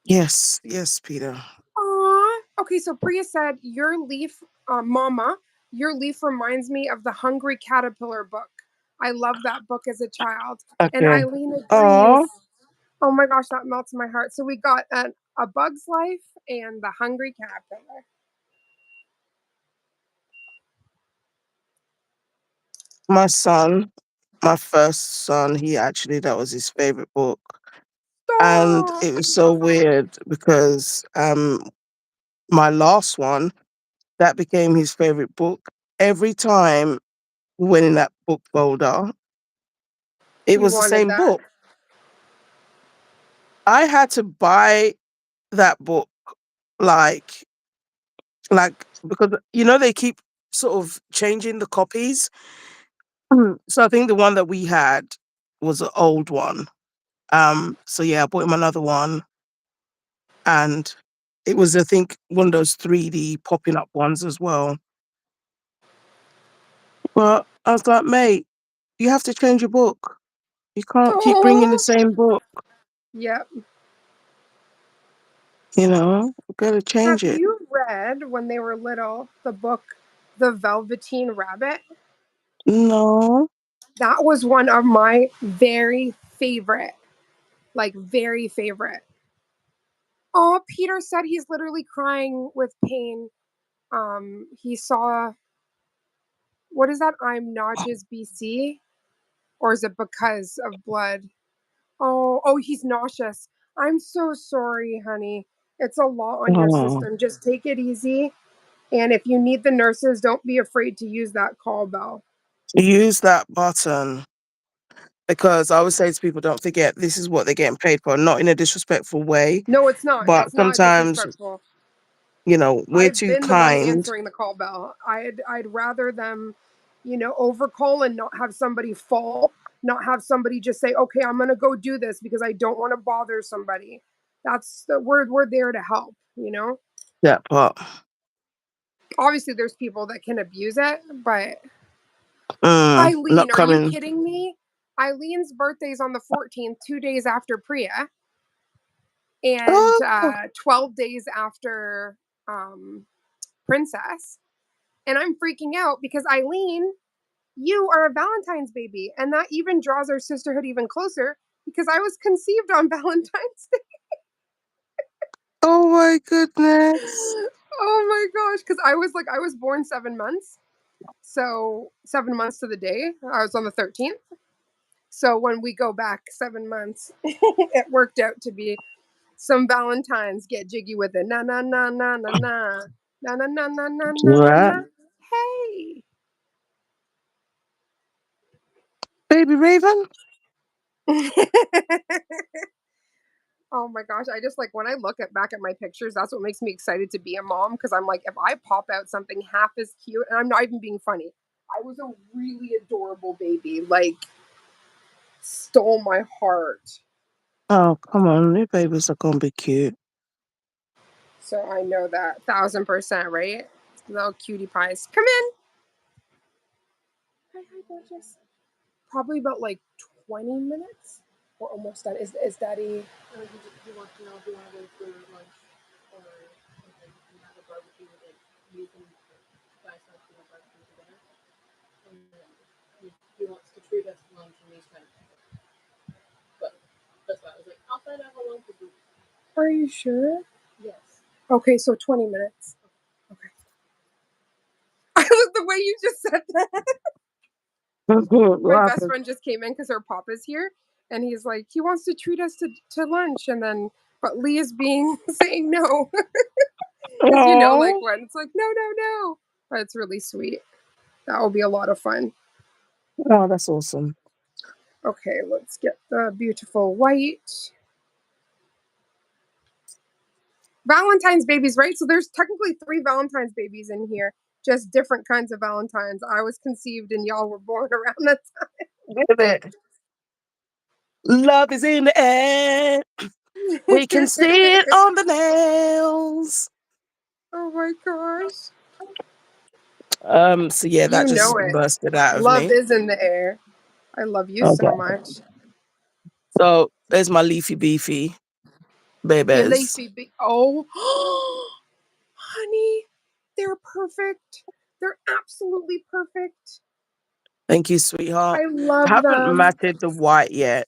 Yes, yes, Peter. Aw. Okay, so Priya said your leaf, Mama, your leaf reminds me of the Hungry Caterpillar book. I love that book as a child, and Okay. Eileen Oh, agrees. Oh my gosh, that melts my heart. So we got a Bug's Life and the Hungry Caterpillar. my son, my first son, that was his favorite book. And Stop. it was so weird because my last one, that became his favorite book. Every time we went in that book folder, it He was the wanted same that. book. I had to buy that book like because they keep sort of changing the copies. So I think the one that we had was an old one. So yeah, I bought him another one, and it was, I think, one of those 3D popping up ones as well. But I was like, mate, you have to change your book. You can't keep bringing the Oh, same book. yep. We've got to Have change it. you read when they were little the book The Velveteen Rabbit? No, That was one of my very favorite, like very favorite. Oh, Peter said he's literally crying with pain. He saw what is that? I'm nauseous, BC, or is it because of blood? Oh, he's nauseous. I'm so sorry, honey. It's a lot on your oh, system. Just take it easy. And if you need the nurses, don't be afraid to use that call bell. use that button, because I always say to people, don't forget, this is what they're getting paid for, not in a disrespectful way, No, it's not. but It's not sometimes, disrespectful. we're I've too been the one kind. answering the call bell. I'd rather them, overcall and not have somebody fall, not have somebody just say, "Okay, I'm gonna go do this because I don't want to bother somebody." That's the word. We're there to help. That part. Obviously, there's people that can abuse it, but Not Eileen, are you coming. kidding me? Eileen's birthday's on the 14th, 2 days after Priya, and Oh, 12 days after um, Princess. And I'm freaking out because Eileen, you are a Valentine's baby. And that even draws our sisterhood even closer because I was conceived on Valentine's Day. oh my goodness. Oh my gosh. Because I was born 7 months. So 7 months to the day. I was on the 13th. So when we go back 7 months, it worked out to be some Valentines get jiggy with it. Na na na na na na. Na na na na na na na Right. na. Hey. Baby Raven. Oh my gosh, I just like when I look at back at my pictures, that's what makes me excited to be a mom because I'm like, if I pop out something half as cute, and I'm not even being funny, I was a really adorable baby, like stole my heart. Oh, come on. New babies are going to be cute. So I know that 1000%, right? Little cutie pies, come in. Hi, hi, gorgeous. Probably about like 20 minutes. We're almost done. Is Daddy? He wants to know if you want to go for lunch or something. You have a barbecue that you can buy something and barbecue together. And then he wants to treat us to lunch and he's trying to. But that's why I was like, I'll find out how long to do. Are you sure? Yes. Okay, so 20 minutes. Okay. I love the way you just said that. My What best happened? friend just came in because her papa's here, and he's like, he wants to treat us to lunch, and then but Leah's being saying no because like Oh, when it's like no no no, but it's really sweet. That will be a lot of fun. oh, that's awesome. Okay, let's get the beautiful white Valentine's babies, right? So there's technically three Valentine's babies in here, just different kinds of Valentines. I was conceived and y'all were born around that Give it. Love is in the air. We can see it time. on the nails. Oh my gosh. So yeah, You that just know it. bursted out of Love me. is in the air. I love you so Okay. much. So there's my leafy beefy You babies. lacy oh, honey, they're perfect. They're absolutely perfect. Thank you, sweetheart. I I love haven't them. matted the white yet.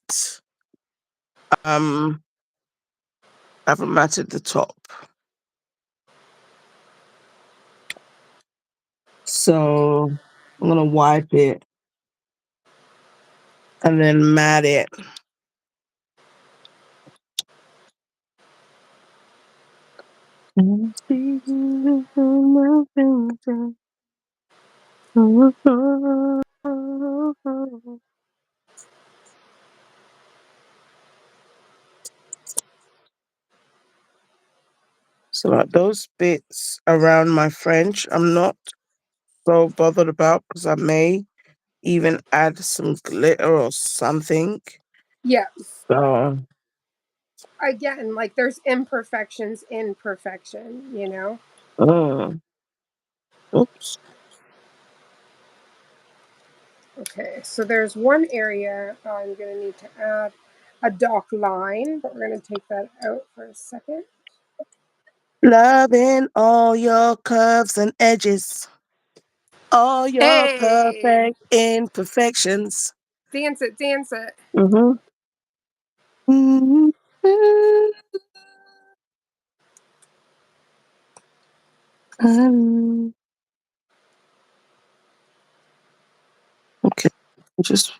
Um, I haven't matted the top. So I'm gonna wipe it and then mat it. So like those bits around my French, I'm not so bothered about because I may even add some glitter or something. Yeah. So, Again, like there's imperfections in perfection. mm, oops. Okay, so there's one area I'm going to need to add a dock line, but we're going to take that out for a second. Loving all your curves and edges, all your Hey, perfect imperfections. dance it, dance it. Mm-hmm. Okay, just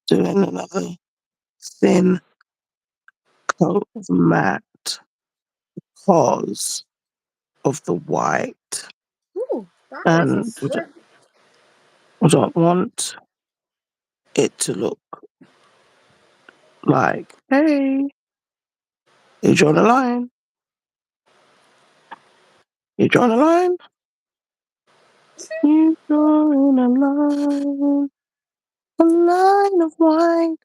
doing another thin coat of matte because of the white. Ooh, that wasn't And slick. we don't want it to look like, hey, you drawn a line. You drawn a line. You drawing a line of white.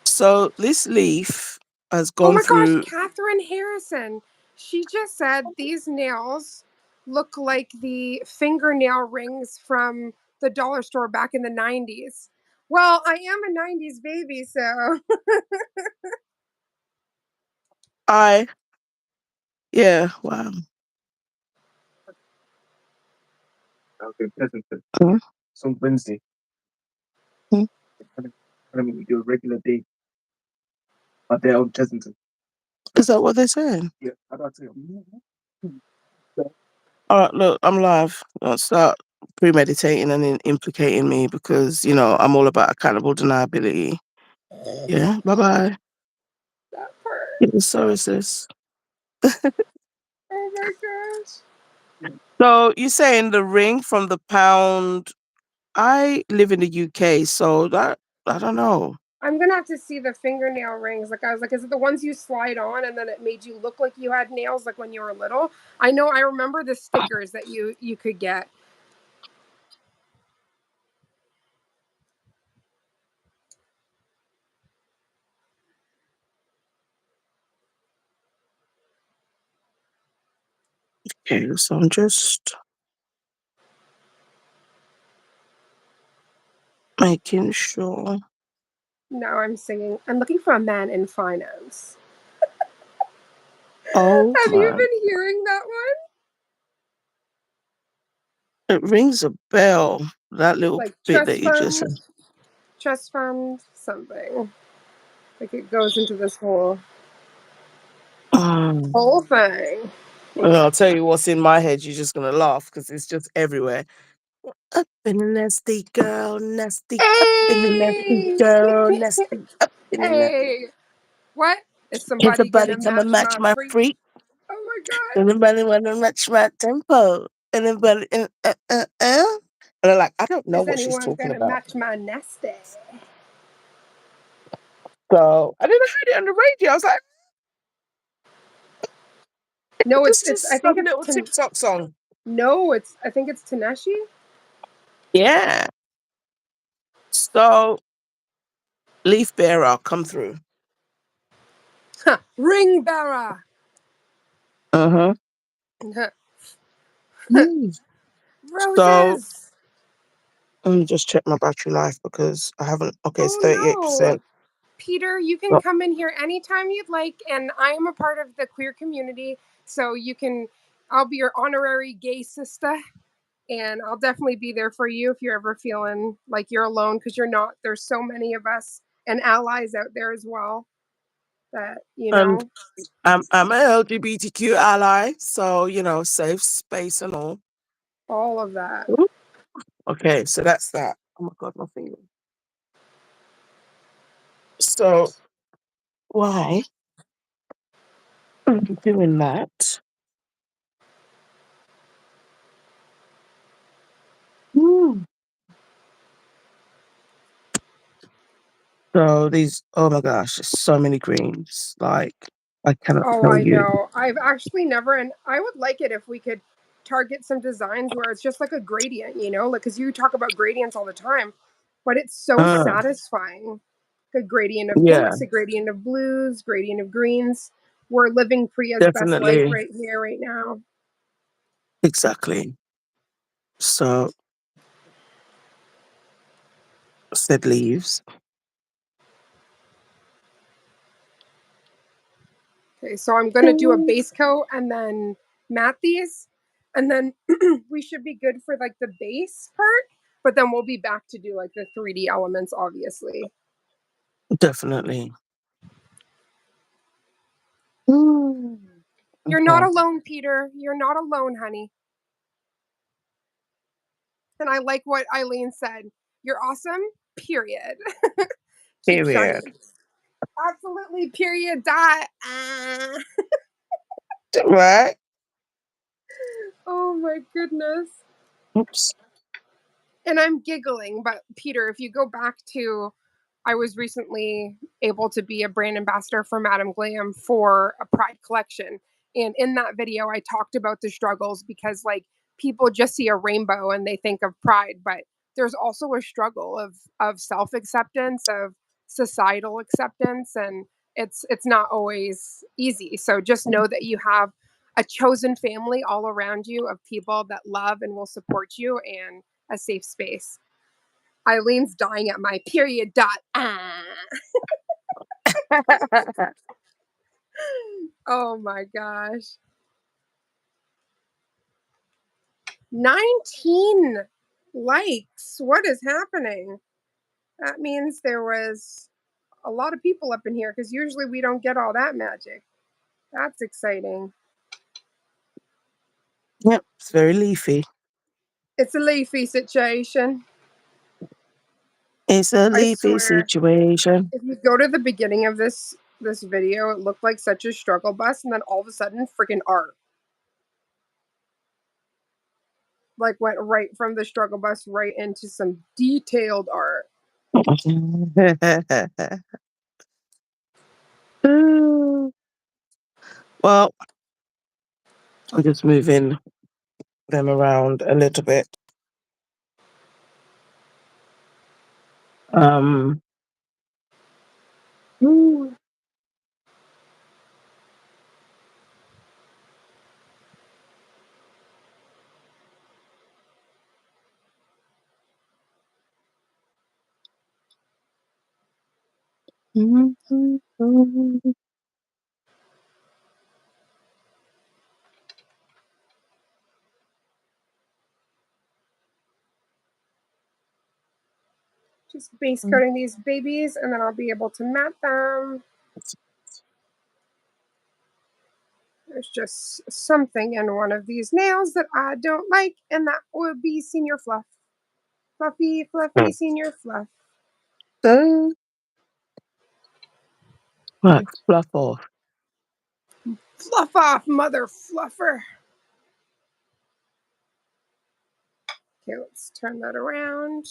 So this leaf has Oh gone my gosh, through. Catherine Harrison. She just said these nails look like the fingernail rings from the dollar store back in the 90s. Well, I am a 90s baby, so I yeah, wow. Okay, Pleasanton. So Wednesday. Mm. I mean, we do a regular day, but they're on Pleasanton. Is that what they're saying? Yeah, how do I tell you? All right, look, I'm live. Don't start premeditating and then implicating me because, I'm all about accountable deniability. Yeah, bye bye. that part. Yeah, so is this. Oh my gosh. So you're saying the ring from the pound? I live in the UK, so that I don't know. I'm gonna have to see the fingernail rings. Like I was like, is it the ones you slide on and then it made you look like you had nails like when you were little? I know I remember the stickers that you could get. Okay, so I'm just making sure. Now I'm singing. I'm looking for a man in finance. Oh Have you my, been hearing that one? it rings a bell. That little Like bit that you just said. trust fund, something. Like it goes into this Um, whole thing. and I'll tell you what's in my head. You're just gonna laugh because it's just everywhere. Up in the nasty girl, nasty. Up in the nasty Hey, girl, nasty. Up in the nasty. hey, what is Can somebody somebody gonna come and match match my my freak? freak? Oh my god! Anybody want to match my tempo? Anybody? And they're like, I don't know Is what she's anyone talking gonna about. match my nasty? So I didn't heard it on the radio. I was like, No, this is it's. I think some it's little TikTok song. no, it's. I think it's Taneshi. Yeah. So leaf bearer, come through. Huh. Ring bearer. Uh-huh. Mm. So Roses. let me just check my battery life because I haven't. Okay, it's Oh no. 38%. Peter, you can Oh, come in here anytime you'd like, and I am a part of the queer community, so you can. I'll be your honorary gay sister, and I'll definitely be there for you if you're ever feeling like you're alone, because you're not. There's so many of us and allies out there as well that and I'm an LGBTQ ally, so safe space and all. all of that. Ooh. Okay, so that's that. Oh my god, my finger. So why are you doing that? Mm. So these, oh my gosh, there's so many greens. Like I cannot Oh, tell I you. know. I've actually never, and I would like it if we could target some designs where it's just like a gradient, like because you talk about gradients all the time, but it's so Uh, satisfying. A gradient of yeah, pinks, a gradient of blues, gradient of greens. We're living Priya's best life definitely, right here, right now. exactly. So said leaves. Okay, so I'm gonna do a base coat and then matte these, and then we should be good for like the base part. But then we'll be back to do like the 3D elements, obviously. Definitely. Mm. You're not Okay. alone, Peter. You're not alone, honey. And I like what Eileen said. You're awesome, period. Keep Period. shining. Absolutely, period. Dot. Right. Oh my goodness. Oops. And I'm giggling, but Peter, if you go back to, I was recently able to be a brand ambassador for Madame Glam for a Pride collection. And in that video, I talked about the struggles because, like, people just see a rainbow and they think of Pride, but there's also a struggle of self acceptance, of societal acceptance, and it's not always easy. So just know that you have a chosen family all around you of people that love and will support you, and a safe space. Eileen's dying at my period dot. Ah. Oh my gosh. 19 likes. What is happening? That means there was a lot of people up in here because usually we don't get all that magic. That's exciting. Yep, it's very leafy. It's a leafy situation. It's a I leafy swear. situation. If you go to the beginning of this video, it looked like such a struggle bus, and then all of a sudden, freaking art. Like went right from the struggle bus right into some detailed art. Well, I'm just moving them around a little bit. Um, Just base coating these babies, and then I'll be able to mat them. There's just something in one of these nails that I don't like, and that would be senior fluff. Fluffy, fluffy senior fluff. right, fluff off. Fluff off, mother fluffer. Okay, let's turn that around.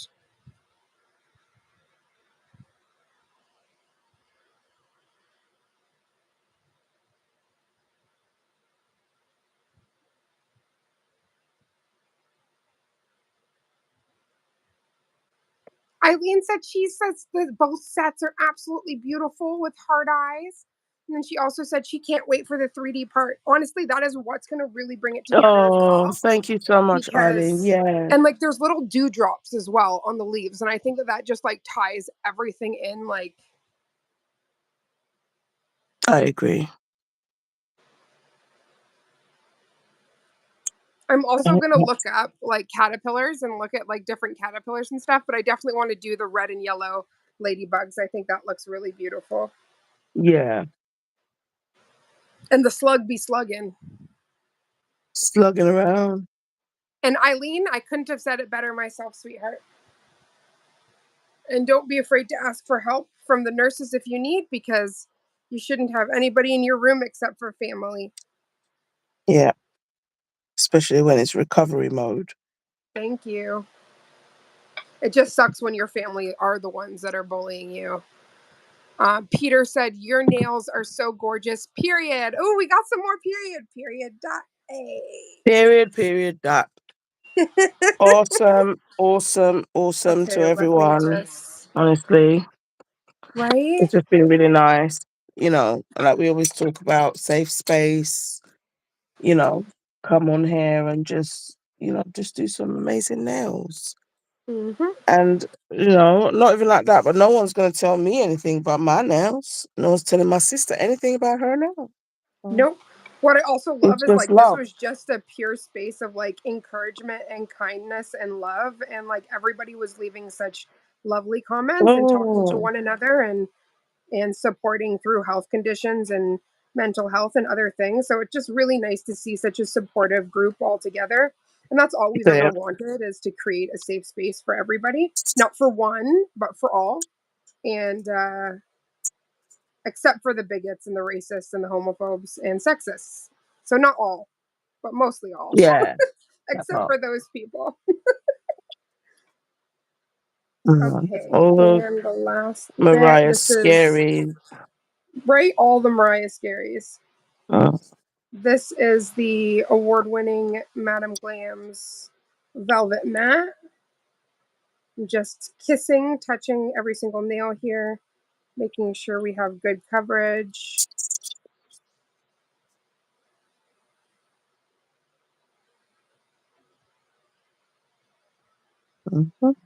Eileen said she says that both sets are absolutely beautiful with hard eyes. And then she also said she can't wait for the 3D part. Honestly, that is what's going to really bring it together at the Oh, top thank you so much, Eileen. because, Yeah, and like there's little dewdrops as well on the leaves. And I think that that just like ties everything in. Like, I agree. I'm also going to look up like caterpillars and look at like different caterpillars and stuff. But I definitely want to do the red and yellow ladybugs. I think that looks really beautiful. Yeah, And the slug be slugging. slugging around. And Eileen, I couldn't have said it better myself, sweetheart. And don't be afraid to ask for help from the nurses if you need, because you shouldn't have anybody in your room except for family. Yeah, especially when it's recovery mode. Thank you. It just sucks when your family are the ones that are bullying you. Peter said, your nails are so gorgeous, period. Oh, we got some more period. Period. Dot A. Period, period, dot. Awesome, awesome, awesome to Okay, let me everyone. just. Honestly, Right? it's just been really nice. You know, like we always talk about safe space, you know, come on here and just, just do some amazing nails. Mm-hmm. And, not even like that, but no one's going to tell me anything about my nails. No one's telling my sister anything about her nails. So Nope. What I also love it's is just like this love. was just a pure space of like encouragement and kindness and love, and like everybody was leaving such lovely comments and talking to Oh, one another and supporting through health conditions and mental health and other things. So it's just really nice to see such a supportive group all together. And that's all we've ever yeah. wanted, is to create a safe space for everybody, not for one, but for all. And except for the bigots and the racists and the homophobes and sexists. So not all, but mostly all, Yeah. That except part. for those people. Okay, All the and the last bit. Mariah This is Scaries. right. All the Mariah Scaries. Uh, This is the award-winning Madame Glam's Velvet Matte. Just kissing, touching every single nail here, making sure we have good coverage. Mhm.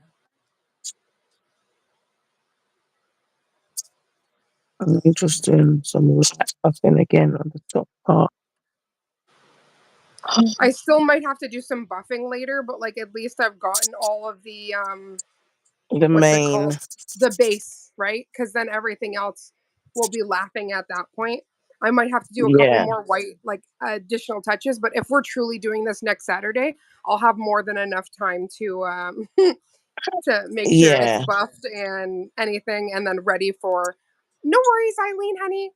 I'm just doing some relax buffing again on the top part. I still might have to do some buffing later, but like at least I've gotten all of the The what's it main. called? The base, right? Because then everything else will be laughing at that point. I might have to do a couple Yeah. more white, like additional touches, but if we're truly doing this next Saturday, I'll have more than enough time to make sure it's Yeah. buffed and anything, and then ready for. No worries, Eileen, honey.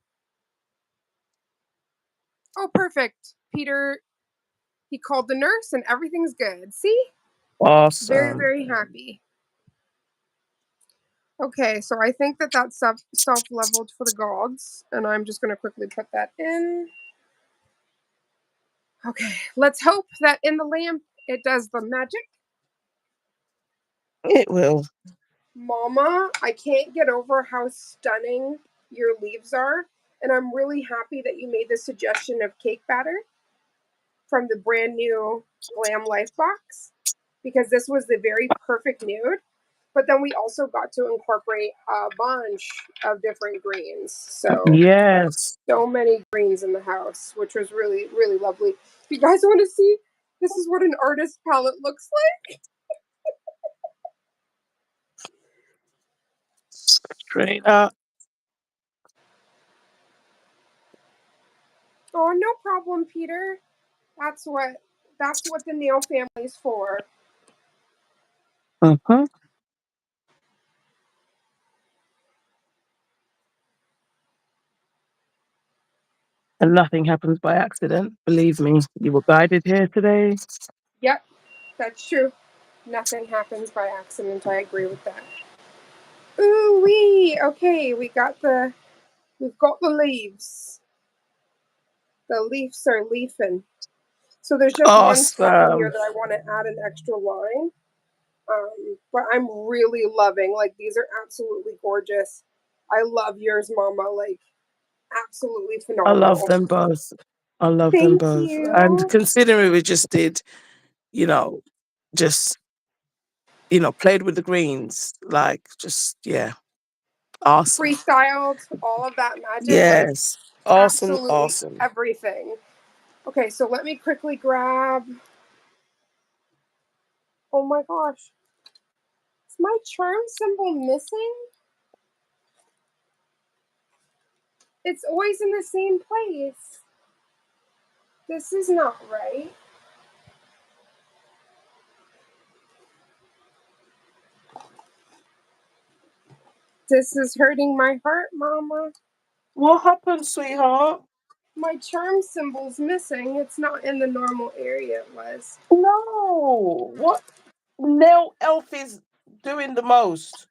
Oh, perfect. Peter, he called the nurse, and everything's good. See, very, Awesome. very happy. Okay, so I think that that's self-leveled for the gods, and I'm just going to quickly put that in. Okay, let's hope that in the lamp it does the magic. It will. Mama, I can't get over how stunning your leaves are, and I'm really happy that you made the suggestion of cake batter from the brand new Glam Life box because this was the very perfect nude. But then we also got to incorporate a bunch of different greens. Yes. So many greens in the house, which was really, really lovely. If you guys want to see, this is what an artist palette looks like. Straight up. Oh, no problem, Peter. That's what that's what the nail family's for. Uh-huh. And nothing happens by accident. Believe me, you were guided here today. Yep, that's true. Nothing happens by accident. I agree with that. Ooh wee. Okay, we've got the leaves. The leaves are leafing. So there's just one spot in here Awesome. that I want to add an extra line. But I'm really loving, like, these are absolutely gorgeous. I love yours, Mama. Like, absolutely I love phenomenal. them both. I love them Thank both. And you. considering we just did, you know, just, played with the greens, like, just, yeah, awesome. Freestyled all of that magic, like, Yes. Awesome. absolutely Awesome. everything. Okay, so let me quickly grab. Oh my gosh. Is my charm symbol missing? It's always in the same place. This is not right. This is hurting my heart, Mama. What happened, sweetheart? My charm symbol's missing. It's not in the normal area it was. No. What nail elf is doing the most?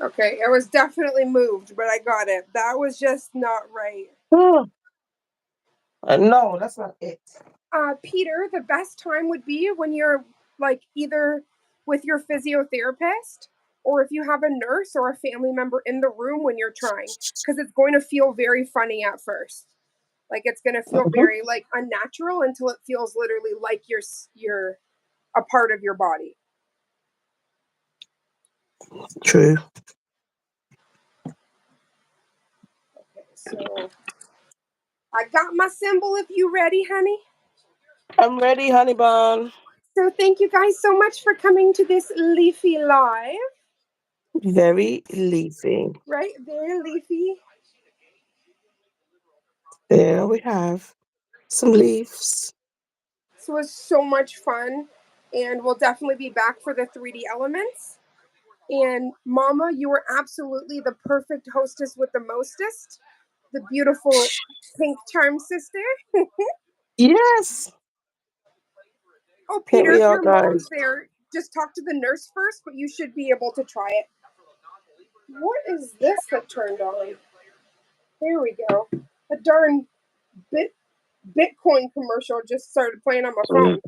Okay, it was definitely moved, but I got it. That was just not right. Hmm. No, that's not it. Peter, the best time would be when you're like either with your physiotherapist or if you have a nurse or a family member in the room when you're trying, because it's going to feel very funny at first. Like it's going to feel Mhm. very like unnatural until it feels literally like you're a part of your body. True. Okay, so I got my symbol if you ready, honey. I'm ready, honey bun. So thank you guys so much for coming to this leafy live. Very leafy. Right? Very leafy. There we have some leaves. This was so much fun. And we'll definitely be back for the 3D elements. And Mama, you were absolutely the perfect hostess with the mostest. The beautiful pink charm sister. Yes. Oh, Here Peter, we if are, your mom's guys. there, just talk to the nurse first, but you should be able to try it. What is this that turned on? There we go. A darn bit Bitcoin commercial just started playing on my phone. Mm.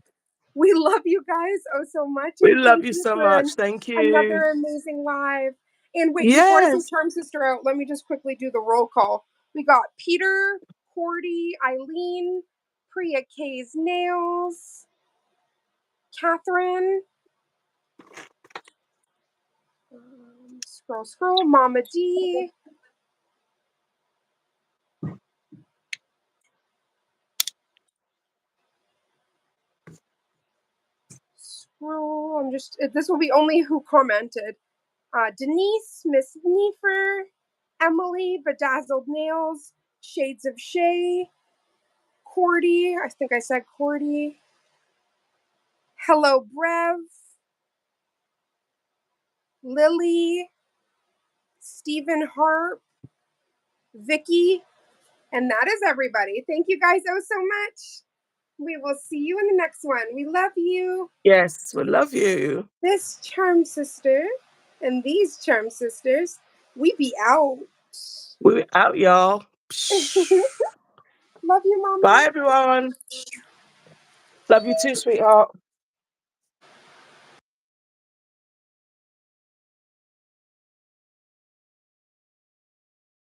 We love you guys oh so much, We and love thank you you so for much. Thank you. another amazing live. And wait, before I say Yes. Charm Sister out, let me just quickly do the roll call. We got Peter, Cordy, Eileen, Priya K's Nails, Catherine, Scroll, scroll. Mama D. Scroll. I'm just. This will be only who commented. Denise, Miss Neefer, Emily, Bedazzled Nails, Shades of Shay, Cordy. I think I said Cordy. Hello, Brev, Lily, Stephen Harp, Vicky, and that is everybody. Thank you guys so much. We will see you in the next one. We love you. Yes, we love you. This charm sister and these charm sisters, we be out. We're out, y'all. Love you, mama. Bye, everyone. Love you too, sweetheart.